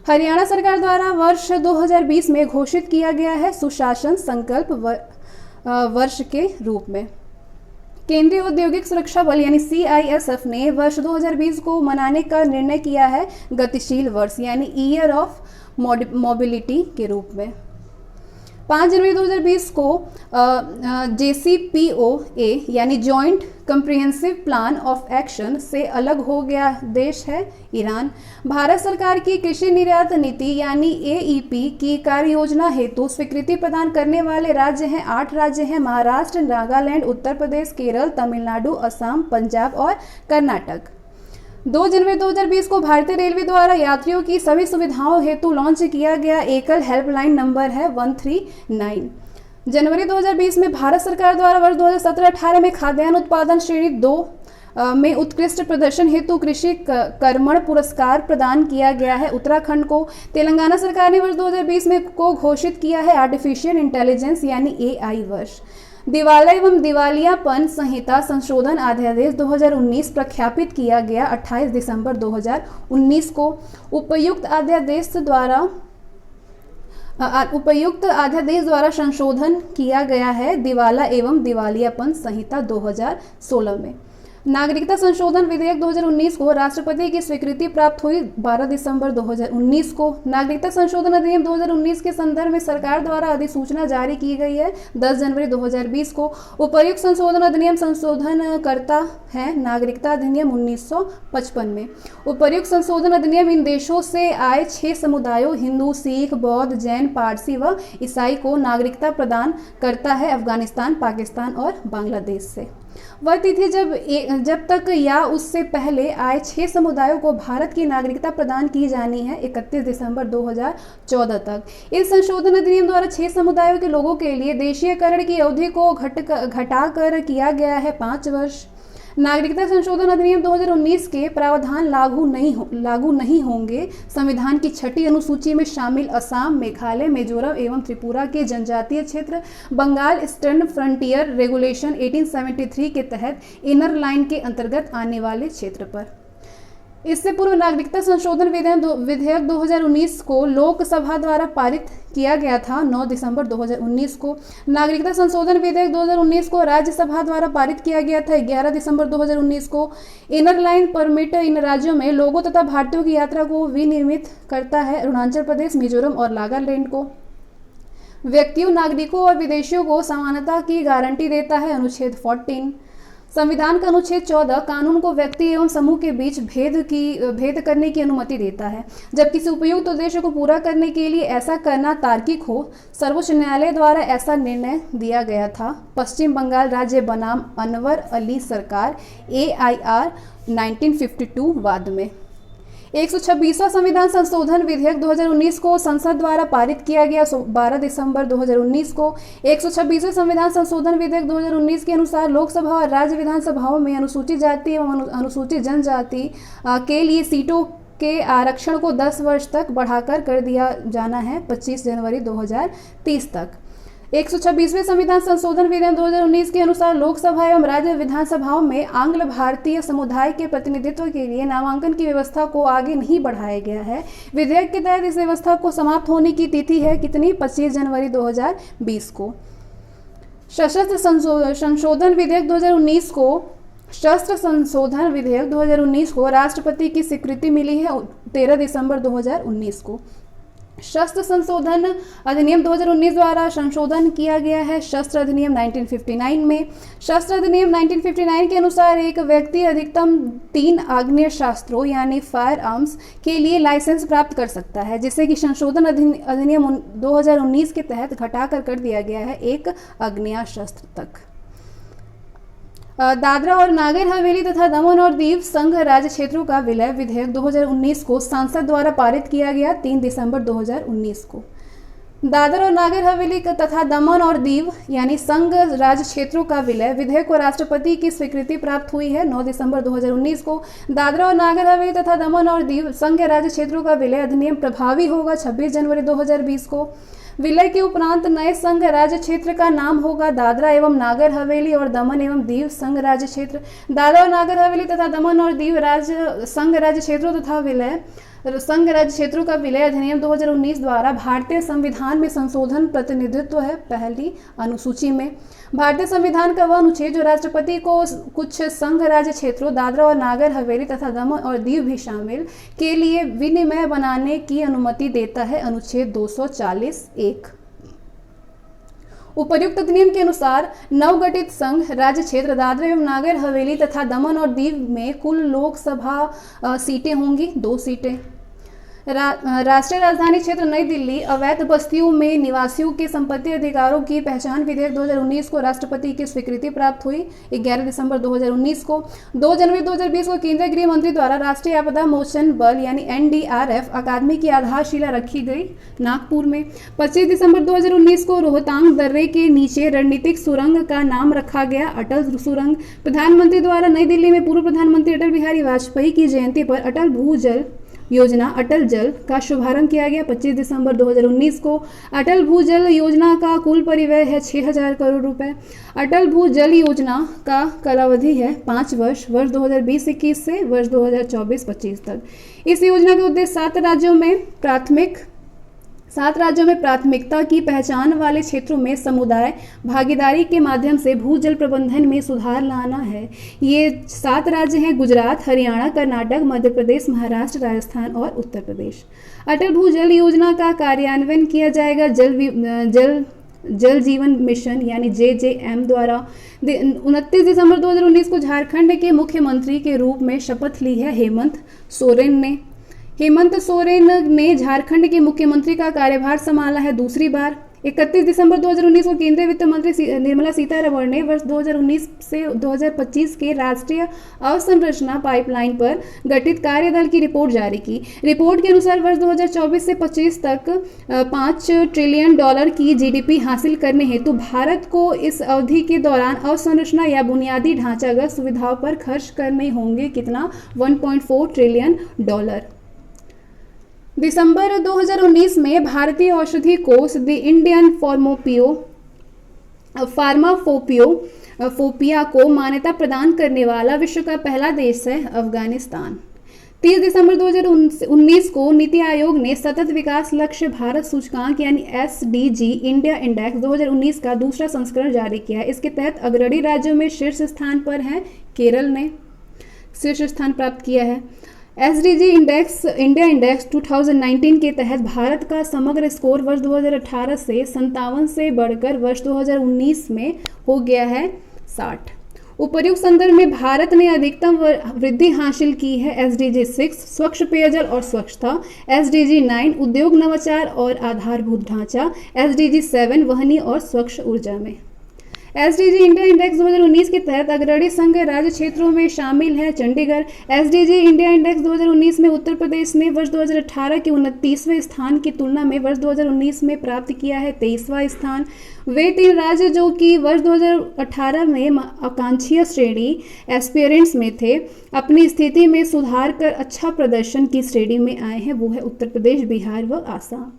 हरियाणा सरकार द्वारा वर्ष 2020 में घोषित किया गया है सुशासन संकल्प वर्ष के रूप में। केंद्रीय औद्योगिक सुरक्षा बल यानी CISF ने वर्ष 2020 को मनाने का निर्णय किया है गतिशील वर्ष यानी ईयर ऑफ मोबिलिटी के रूप में। 5 जनवरी 2020 को JCPOA यानी joint comprehensive plan of action से अलग हो गया देश है ईरान। भारत सरकार की कृषि निर्यात नीति यानी AEP की कार्य योजना हेतु स्वीकृति प्रदान करने वाले राज्य हैं 8 राज्य हैं महाराष्ट्र, नागालैंड, उत्तर प्रदेश, केरल, तमिलनाडु, असम, पंजाब और कर्नाटक। 2 जनवरी 2020 को भारतीय रेलवे द्वारा यात्रियों की सभी सुविधाओं हेतु लॉन्च किया गया एकल हेल्पलाइन नंबर है 139। जनवरी 2020 में भारत सरकार द्वारा वर्ष 2017-18 में खाद्यान्न उत्पादन श्रेणी 2 में उत्कृष्ट प्रदर्शन हेतु कृषि कर्मण पुरस्कार प्रदान किया गया है उत्तराखंड को। तेलंगाना सरकार ने वर्ष 2020 में को घोषित किया है आर्टिफिशियल इंटेलिजेंस यानी AI वर्ष। दिवाला एवं दिवालियापन संहिता संशोधन अध्यादेश 2019 प्रख्यापित किया गया 28 दिसंबर 2019 को। उपर्युक्त अध्यादेश द्वारा संशोधन किया गया है दिवाला एवं दिवालियापन संहिता 2016 में। नागरिकता संशोधन विधेयक 2019 को राष्ट्रपति की स्वीकृति प्राप्त हुई 12 दिसंबर 2019 को। नागरिकता संशोधन अधिनियम 2019 के संदर्भ में सरकार द्वारा अधिसूचना जारी की गई है 10 जनवरी 2020 को। उपर्युक्त संशोधन अधिनियम संशोधन करता है नागरिकता अधिनियम 1955 में। उपर्युक्त संशोधन अधिनियम इन देशों से आए 6 समुदायों हिंदू, सिख, बौद्ध, जैन, पारसी व ईसाई को नागरिकता प्रदान करता है अफगानिस्तान, पाकिस्तान और बांग्लादेश से। वह तिथि जब तक या उससे पहले आए 6 समुदायों को भारत की नागरिकता प्रदान की जानी है 31 दिसंबर 2014 तक। इस संशोधन अधिनियम द्वारा 6 समुदायों के लोगों के लिए देशीयकरण की अवधि को घटाकर किया गया है 5 वर्ष। नागरिकता संशोधन अधिनियम 2019 के प्रावधान लागू नहीं होंगे संविधान की 6ठी अनुसूची में शामिल असम, मेघालय, मिजोरम एवं त्रिपुरा के जनजातीय क्षेत्र, बंगाल ईस्टर्न फ्रंटियर रेगुलेशन 1873 के तहत इनर लाइन के अंतर्गत आने वाले क्षेत्र पर। इससे पूर्व नागरिकता संशोधन विधेयक 2019 को लोकसभा द्वारा पारित किया गया था 9 दिसंबर 2019 को। नागरिकता संशोधन विधेयक 2019 को राज्यसभा द्वारा पारित किया गया था 11 दिसंबर 2019 को। इनर लाइन परमिट इन राज्यों में लोगों तथा भारतीयों की यात्रा को विनियमित करता है अरुणाचल प्रदेश, मिजोरम और नागालैंड को। व्यक्तियों, नागरिकों और विदेशियों को समानता की गारंटी देता है अनुच्छेद 14। संविधान का अनुच्छेद 14 कानून को व्यक्ति एवं समूह के बीच भेद करने की अनुमति देता है जब किसी उपयुक्त उद्देश्य को पूरा करने के लिए ऐसा करना तार्किक हो। सर्वोच्च न्यायालय द्वारा ऐसा निर्णय दिया गया था। पश्चिम बंगाल राज्य बनाम अनवर अली सरकार AIR 1952 वाद में। 126वां संविधान संशोधन विधेयक 2019 को संसद द्वारा पारित किया गया 12 दिसंबर 2019 को। 126वें संविधान संशोधन विधेयक 2019 के अनुसार लोकसभा और राज्य विधानसभाओं में अनुसूचित जाति एवं अनुसूचित जनजाति के लिए सीटों के आरक्षण को 10 वर्ष तक बढ़ाकर कर दिया जाना है 25 जनवरी 2030 तक। 126वें संविधान संशोधन विधेयक 2019 के अनुसार लोकसभा एवं राज्य विधानसभाओं में आंग्ल भारतीय समुदाय के प्रतिनिधित्व के लिए नामांकन की व्यवस्था को आगे नहीं बढ़ाया गया है। विधेयक के तहत इस व्यवस्था को समाप्त होने की तिथि है कितनी? 25 जनवरी 2020 को। सशस्त्र संशोधन विधेयक 2019 को शस्त्र संशोधन विधेयक 2019 को राष्ट्रपति की स्वीकृति मिली है 13 दिसंबर 2019 को। शस्त्र संशोधन अधिनियम 2019 द्वारा संशोधन किया गया है शस्त्र अधिनियम 1959 में। शस्त्र अधिनियम 1959 के अनुसार एक व्यक्ति अधिकतम 3 आग्नेय शस्त्रों यानी फायर आर्म्स के लिए लाइसेंस प्राप्त कर सकता है, जिसे कि संशोधन अधिनियम 2019 के तहत घटाकर कर दिया गया है 1 आग्नेयास्त्र तक। दादरा और नागर हवेली तथा दमन और दीव संघ राज्य क्षेत्रों का विलय विधेयक 2019 को संसद द्वारा पारित किया गया 3 दिसंबर 2019 को। दादरा और नागर हवेली तथा दमन और दीव यानी संघ राज्य क्षेत्रों का विलय विधेयक को राष्ट्रपति की स्वीकृति प्राप्त हुई है 9 दिसंबर 2019 को। दादरा और नागर हवेली तथा दमन और दीव संघ राज्य क्षेत्रों का विलय अधिनियम प्रभावी होगा 26 जनवरी 2020 को। विलय के उपरांत नए संघ राज्य क्षेत्र का नाम होगा दादरा एवं नागर हवेली और दमन एवं दीव संघ राज्य क्षेत्र। दादरा और नागर हवेली तथा दमन और दीव संघ राज्य क्षेत्रों तथा विलय संघ राज्य क्षेत्रों का विलय अधिनियम 2019 द्वारा भारतीय संविधान में संशोधन प्रतिनिधित्व है पहली अनुसूची में। भारतीय संविधान का वह अनुच्छेद जो राष्ट्रपति को कुछ संघ राज्य क्षेत्रों दादरा और नागर हवेली तथा दमन और दीव भी शामिल के लिए विनिमय बनाने की अनुमति देता है अनुच्छेद 240(1)। उपर्युक्त अधिनियम के अनुसार नवगठित संघ राज्य क्षेत्र दादरा एवं नागर हवेली तथा दमन और दीव में कुल लोकसभा सीटें होंगी 2 सीटें। राष्ट्रीय राजधानी क्षेत्र नई दिल्ली अवैध बस्तियों में निवासियों के संपत्ति अधिकारों की पहचान विधेयक 2019 को राष्ट्रपति की स्वीकृति प्राप्त हुई 11 दिसंबर 2019 को। 2 जनवरी 2020 को केंद्रीय गृह मंत्री द्वारा राष्ट्रीय आपदा मोचन बल यानी NDRF अकादमी की आधारशिला रखी गई नागपुर में। 25 दिसंबर 2019 को रोहतांग दर्रे के नीचे रणनीतिक सुरंग का नाम रखा गया अटल सुरंग। प्रधानमंत्री द्वारा नई दिल्ली में पूर्व प्रधानमंत्री अटल बिहारी वाजपेयी की जयंती पर अटल भूजल योजना अटल जल का शुभारंभ किया गया 25 दिसंबर 2019 को। अटल भूजल योजना का कुल परिव्यय है 6,000 करोड़ रुपए। अटल भूजल योजना का कालावधि है 5 वर्ष 2020-21 से वर्ष 2024-25 तक। इस योजना के उद्देश्य 7 राज्यों में प्राथमिकता की पहचान वाले क्षेत्रों में समुदाय भागीदारी के माध्यम से भूजल प्रबंधन में सुधार लाना है। ये 7 राज्य हैं गुजरात, हरियाणा, कर्नाटक, मध्य प्रदेश, महाराष्ट्र, राजस्थान और उत्तर प्रदेश। अटल भूजल योजना का कार्यान्वयन किया जाएगा जल जीवन मिशन यानी JJM द्वारा। 29 दिसंबर 2019 को झारखंड के मुख्यमंत्री के रूप में शपथ ली है हेमंत सोरेन ने झारखंड के मुख्यमंत्री का कार्यभार संभाला है दूसरी बार। 31 दिसंबर 2019 को केंद्रीय वित्त मंत्री निर्मला सीतारमण ने वर्ष 2019 से 2025 के राष्ट्रीय अवसंरचना पाइपलाइन पर गठित कार्यदल की रिपोर्ट जारी की। रिपोर्ट के अनुसार वर्ष 2024 से 25 तक $5 ट्रिलियन की GDP हासिल करने हेतु भारत को इस अवधि के दौरान अवसंरचना या बुनियादी ढांचागत सुविधाओं पर खर्च करने होंगे कितना? $1.4 ट्रिलियन। दिसंबर 2019 में भारतीय औषधि कोष द इंडियन फार्माकोपिया को मान्यता प्रदान करने वाला विश्व का पहला देश है अफगानिस्तान। 30 दिसंबर 2019 को नीति आयोग ने सतत विकास लक्ष्य भारत सूचकांक यानी SDG इंडिया इंडेक्स 2019 का दूसरा संस्करण जारी किया है। इसके तहत अग्रणी राज्यों में शीर्ष स्थान पर है केरल ने शीर्ष स्थान प्राप्त किया है। SDG इंडिया इंडेक्स 2019 के तहत भारत का समग्र स्कोर वर्ष 2018 से 57 से बढ़कर वर्ष 2019 में हो गया है 60। उपर्युक्त संदर्भ में भारत ने अधिकतम वृद्धि हासिल की है SDG 6 स्वच्छ पेयजल और स्वच्छता, SDG 9 उद्योग नवाचार और आधारभूत ढांचा, SDG 7 वहनीय और स्वच्छ ऊर्जा में। SDG इंडिया इंडेक्स 2019 के तहत अग्रणी संघ राज्य क्षेत्रों में शामिल है चंडीगढ़। SDG इंडिया इंडेक्स 2019 में उत्तर प्रदेश ने वर्ष 2018 के 29वें स्थान की तुलना में वर्ष 2019 में प्राप्त किया है 23वां स्थान। वे 3 राज्य जो कि वर्ष 2018 में आकांक्षी श्रेणी एस्पिरेंट्स में थे, अपनी स्थिति में सुधार कर अच्छा प्रदर्शन की श्रेणी में आए हैं, वो है उत्तर प्रदेश, बिहार व आसाम।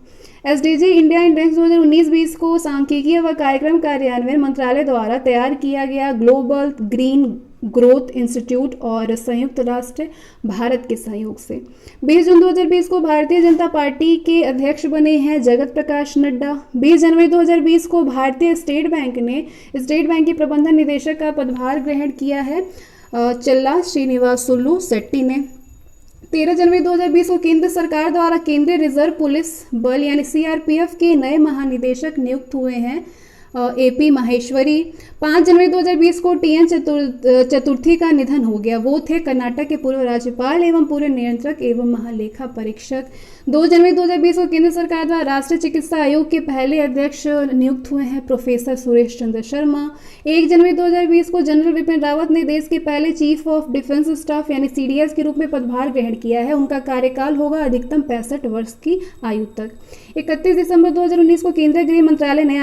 SDG इंडिया इंडेक्स 2019-20 को सांख्यिकीय व कार्यक्रम कार्यान्वयन मंत्रालय द्वारा तैयार किया गया ग्लोबल ग्रीन ग्रोथ इंस्टीट्यूट और संयुक्त राष्ट्र भारत के सहयोग से। 20 जून 2020 को भारतीय जनता पार्टी के अध्यक्ष बने हैं जगत प्रकाश नड्डा। 20 जनवरी 2020 को भारतीय स्टेट बैंक के प्रबंधन निदेशक का पदभार ग्रहण किया है चल्ला श्रीनिवासुलु शेट्टी ने। 13 जनवरी 2020 को केंद्र सरकार द्वारा केंद्रीय रिजर्व पुलिस बल यानी CRPF के नए महानिदेशक नियुक्त हुए हैं AP माहेश्वरी। 5 जनवरी 2020 को TN चतुर्थी का निधन हो गया। वो थे कर्नाटक के पूर्व राज्यपाल एवं पूर्व नियंत्रक एवं महालेखा परीक्षक। 2 जनवरी 2020 को केंद्र सरकार द्वारा राष्ट्रीय चिकित्सा आयोग के पहले अध्यक्ष नियुक्त हुए हैं प्रोफेसर सुरेश चंद्र शर्मा। 1 जनवरी 2020 को जनरल विपिन रावत ने देश के पहले चीफ ऑफ डिफेंस स्टाफ यानी CDS के रूप में पदभार ग्रहण किया है। उनका कार्यकाल होगा अधिकतम 65 वर्ष की आयु तक। 31 दिसंबर 2019 को केंद्रीय गृह मंत्रालय ने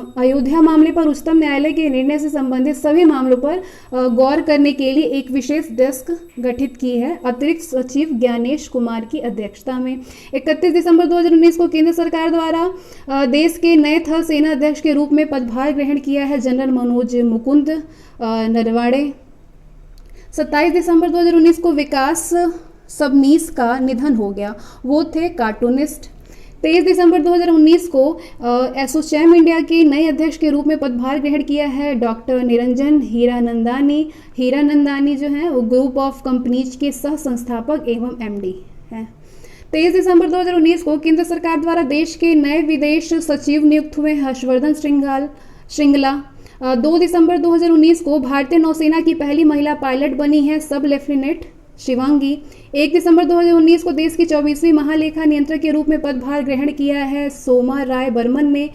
अयोध्या मामले पर उच्चतम न्यायालय के निर्णय से संबंधित सभी मामलों पर गौर करने के लिए एक विशेष डेस्क गठित की है अतिरिक्त सचिव ज्ञानेश कुमार की अध्यक्षता में। 31 दिसंबर 2019 को केंद्र सरकार द्वारा देश के नए थल सेना अध्यक्ष के रूप में पदभार ग्रहण किया है जनरल मनोज मुकुंद नरवाणे। 27 दिसंबर 2019 को विकास सबनीस का निधन हो गया, वो थे कार्टूनिस्ट। 23 दिसंबर 2019 को एसोचैम इंडिया के नए अध्यक्ष के रूप में पदभार ग्रहण किया है डॉक्टर निरंजन हीरानंदानी जो हैं वो ग्रुप ऑफ कंपनीज के सह संस्थापक एवं MD हैं। 23 दिसंबर 2019 को केंद्र सरकार द्वारा देश के नए विदेश सचिव नियुक्त हुए हर्षवर्धन श्रृंगला। 2 दिसंबर 2019 को भारतीय नौसेना की पहली महिला पायलट बनी है सब लेफ्टिनेंट शिवांगी। 1 दिसंबर 2019 को देश की 24वीं महालेखा नियंत्रक के रूप में पदभार ग्रहण किया है सोमा राय बर्मन ने।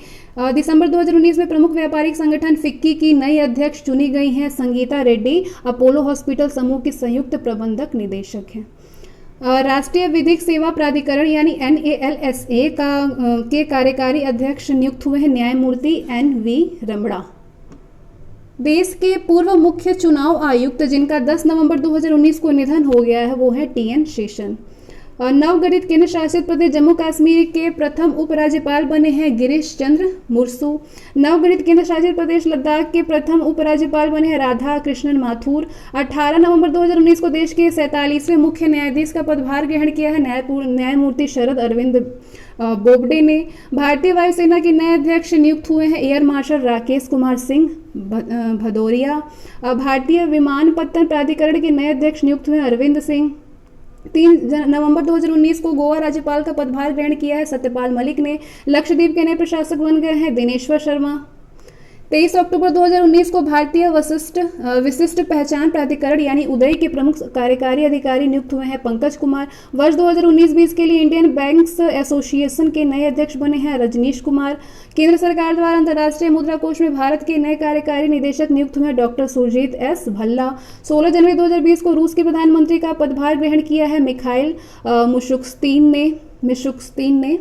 दिसंबर 2019 में प्रमुख व्यापारिक संगठन फिक्की की नई अध्यक्ष चुनी गई हैं संगीता रेड्डी, अपोलो हॉस्पिटल समूह की संयुक्त प्रबंधक निदेशक हैं। राष्ट्रीय विधिक सेवा प्राधिकरण यानी NALSA के कार्यकारी अध्यक्ष नियुक्त हुए हैं न्यायमूर्ति NV रमणा। देश के पूर्व मुख्य चुनाव आयुक्त जिनका 10 नवंबर 2019 को निधन हो गया है वो है TN शेषन। नवगठित केंद्र शासित प्रदेश जम्मू कश्मीर के प्रथम उपराज्यपाल बने हैं गिरीश चंद्र मुर्मू। नवगठित केंद्र शासित प्रदेश लद्दाख के प्रथम उपराज्यपाल बने हैं राधा कृष्णन माथुर। 18 नवंबर 2019 को देश के 47वें मुख्य न्यायाधीश का पदभार ग्रहण किया है न्यायमूर्ति शरद अरविंद बोबडे ने। भारतीय वायुसेना के नए अध्यक्ष नियुक्त हुए हैं एयर मार्शल राकेश कुमार सिंह भदौरिया। भारतीय विमानपत्तन प्राधिकरण के नए अध्यक्ष नियुक्त हुए अरविंद सिंह। 3 नवंबर 2019 को गोवा राज्यपाल का पदभार ग्रहण किया है सत्यपाल मलिक ने। लक्षद्वीप के नए प्रशासक बन गए हैं दिनेश्वर शर्मा। 23 अक्टूबर 2019 को भारतीय विशिष्ट पहचान प्राधिकरण यानी उदय के प्रमुख कार्यकारी अधिकारी नियुक्त हुए हैं पंकज कुमार। वर्ष 2019-20 के लिए इंडियन बैंक्स एसोसिएशन के नए अध्यक्ष बने हैं रजनीश कुमार। केंद्र सरकार द्वारा अंतर्राष्ट्रीय मुद्रा कोष में भारत के नए कार्यकारी निदेशक नियुक्त हुए हैं डॉक्टर सुरजीत S भल्ला। 16 जनवरी 2020 को रूस के प्रधानमंत्री का पदभार ग्रहण किया है मिखाइल मिशुस्तीन ने।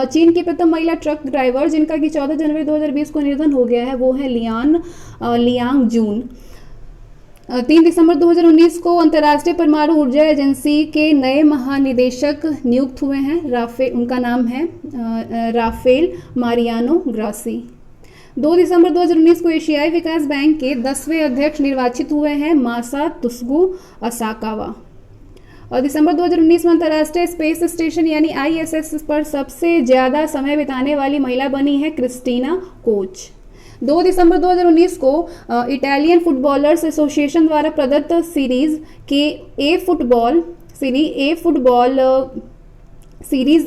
चीन की प्रथम महिला ट्रक ड्राइवर जिनका कि 14 जनवरी 2020 को निधन हो गया है वो है लियांग जून। 3 दिसंबर 2019 को अंतर्राष्ट्रीय परमाणु ऊर्जा एजेंसी के नए महानिदेशक नियुक्त हुए हैं उनका नाम है राफेल मारियानो ग्रासी। 2 दिसंबर 2019 को एशियाई विकास बैंक के 10वें अध्यक्ष निर्वाचित हुए हैं मासा तुस्गु असाकावा। और दिसंबर 2019 में अंतर्राष्ट्रीय स्पेस स्टेशन यानी ISS पर सबसे ज़्यादा समय बिताने वाली महिला बनी है क्रिस्टीना कोच। 2 दिसंबर 2019 को इटालियन फुटबॉलर्स एसोसिएशन द्वारा प्रदत्त series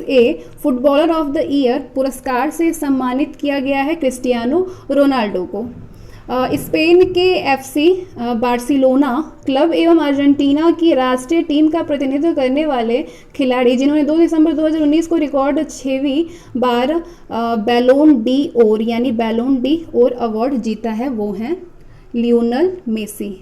A footballer of the year पुरस्कार से सम्मानित किया गया है क्रिस्टियानो रोनाल्डो को। स्पेन के एफसी बार्सिलोना क्लब एवं अर्जेंटीना की राष्ट्रीय टीम का प्रतिनिधित्व करने वाले खिलाड़ी जिन्होंने 2 दिसंबर 2019 को रिकॉर्ड 6वीं बार बैलोन डी ओर यानी बैलोन डी ओर अवार्ड जीता है वो हैं लियोनेल मेसी।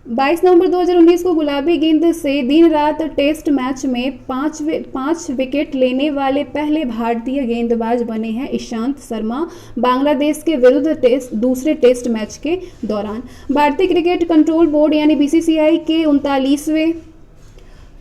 22 नवंबर 2019 को गुलाबी गेंद से दिन रात टेस्ट मैच में पाँच विकेट लेने वाले पहले भारतीय गेंदबाज बने हैं ईशांत शर्मा बांग्लादेश के विरुद्ध दूसरे टेस्ट मैच के दौरान। भारतीय क्रिकेट कंट्रोल बोर्ड यानी बीसीसीआई के 39वें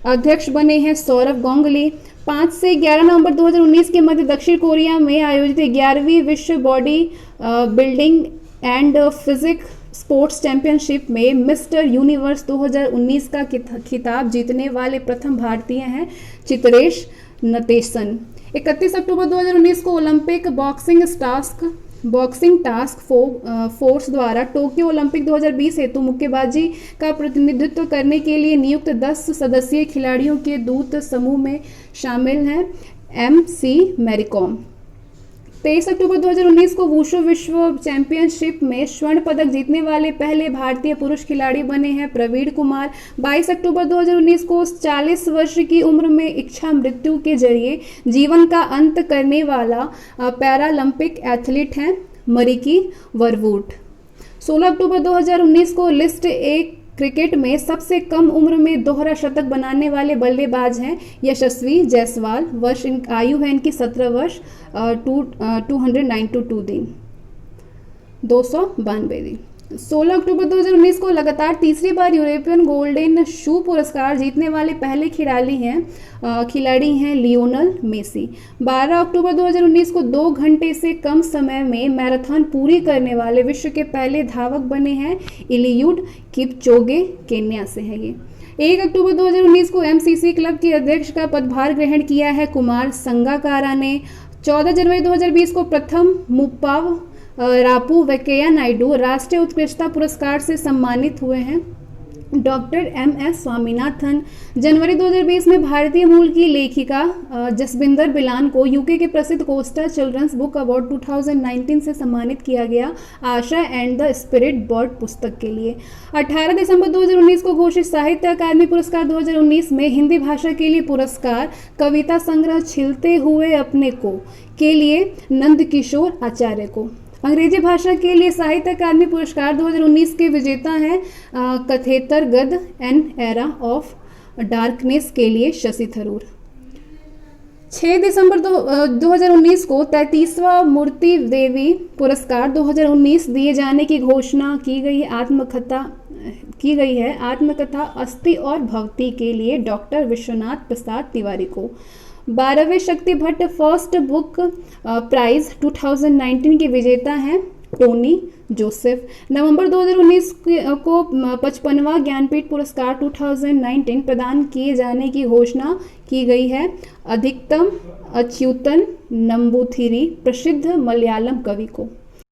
अध्यक्ष बने हैं सौरव गांगुली। 5 से 11 नवंबर 2019 के मध्य दक्षिण कोरिया में आयोजित 11वीं विश्व body building and physique sports championship में मिस्टर यूनिवर्स 2019 का खिताब जीतने वाले प्रथम भारतीय हैं चित्रेश नटेशन। 31 अक्टूबर 2019 को ओलंपिक बॉक्सिंग टास्क फोर्स द्वारा टोक्यो ओलंपिक 2020 हेतु मुक्केबाजी का प्रतिनिधित्व करने के लिए नियुक्त 10 सदस्यीय खिलाड़ियों के दूत समूह में शामिल हैं MC मैरीकॉम। 23 अक्टूबर 2019 को वुशु विश्व चैंपियनशिप में स्वर्ण पदक जीतने वाले पहले भारतीय पुरुष खिलाड़ी बने हैं प्रवीण कुमार। 22 अक्टूबर 2019 को 40 वर्ष की उम्र में इच्छा मृत्यु के जरिए जीवन का अंत करने वाला पैरालंपिक एथलीट हैं मरीकी वर्वुड। 16 अक्टूबर 2019 को लिस्ट एक क्रिकेट में सबसे कम उम्र में दोहरा शतक बनाने वाले बल्लेबाज हैं यशस्वी जायसवाल। आयु है इनकी 17 वर्ष 292 दिन 292 दिन। 16 अक्टूबर 2019 को लगातार तीसरी बार यूरोपियन गोल्डन शू पुरस्कार जीतने वाले पहले खिलाड़ी हैं लियोनेल मेसी। 12 अक्टूबर 2019 को 2 घंटे से कम समय में मैराथन पूरी करने वाले विश्व के पहले धावक बने हैं इलियुड किपचोगे, केन्या से है ये। 1 अक्टूबर 2019 को MCC क्लब के अध्यक्ष का पदभार ग्रहण किया है कुमार संगाकारा ने। 14 जनवरी 2020 को प्रथम मुप्पाव रापू वेंकैया नायडू राष्ट्रीय उत्कृष्टता पुरस्कार से सम्मानित हुए हैं डॉक्टर MS स्वामीनाथन। जनवरी 2020 में भारतीय मूल की लेखिका जसबिंदर बिलान को यूके के प्रसिद्ध कोस्टा चिल्ड्रंस बुक अवार्ड 2019 से सम्मानित किया गया आशा एंड द स्पिरिट बर्ड पुस्तक के लिए। 18 दिसंबर 2019 को घोषित साहित्य अकादमी पुरस्कार 2019 में हिंदी भाषा के लिए पुरस्कार कविता संग्रह छिलते हुए अपने को के लिए नंदकिशोर आचार्य को। अंग्रेजी भाषा के लिए साहित्य अकादमी पुरस्कार 2019 के विजेता हैं कथेतर गद एन एरा ऑफ डार्कनेस के लिए शशि थरूर। 6 दिसंबर 2019 को 33वां मूर्ति देवी पुरस्कार 2019 दिए जाने की घोषणा की गई है आत्मकथा अस्थि और भक्ति के लिए डॉक्टर विश्वनाथ प्रसाद तिवारी को। 12वें शक्ति भट्ट फर्स्ट बुक प्राइज 2019 के विजेता हैं टोनी जोसेफ। नवंबर 2019 को 55वां ज्ञानपीठ पुरस्कार 2019 प्रदान किए जाने की घोषणा की गई है अधिकतम अच्युतन नंबूथिरी प्रसिद्ध मलयालम कवि को।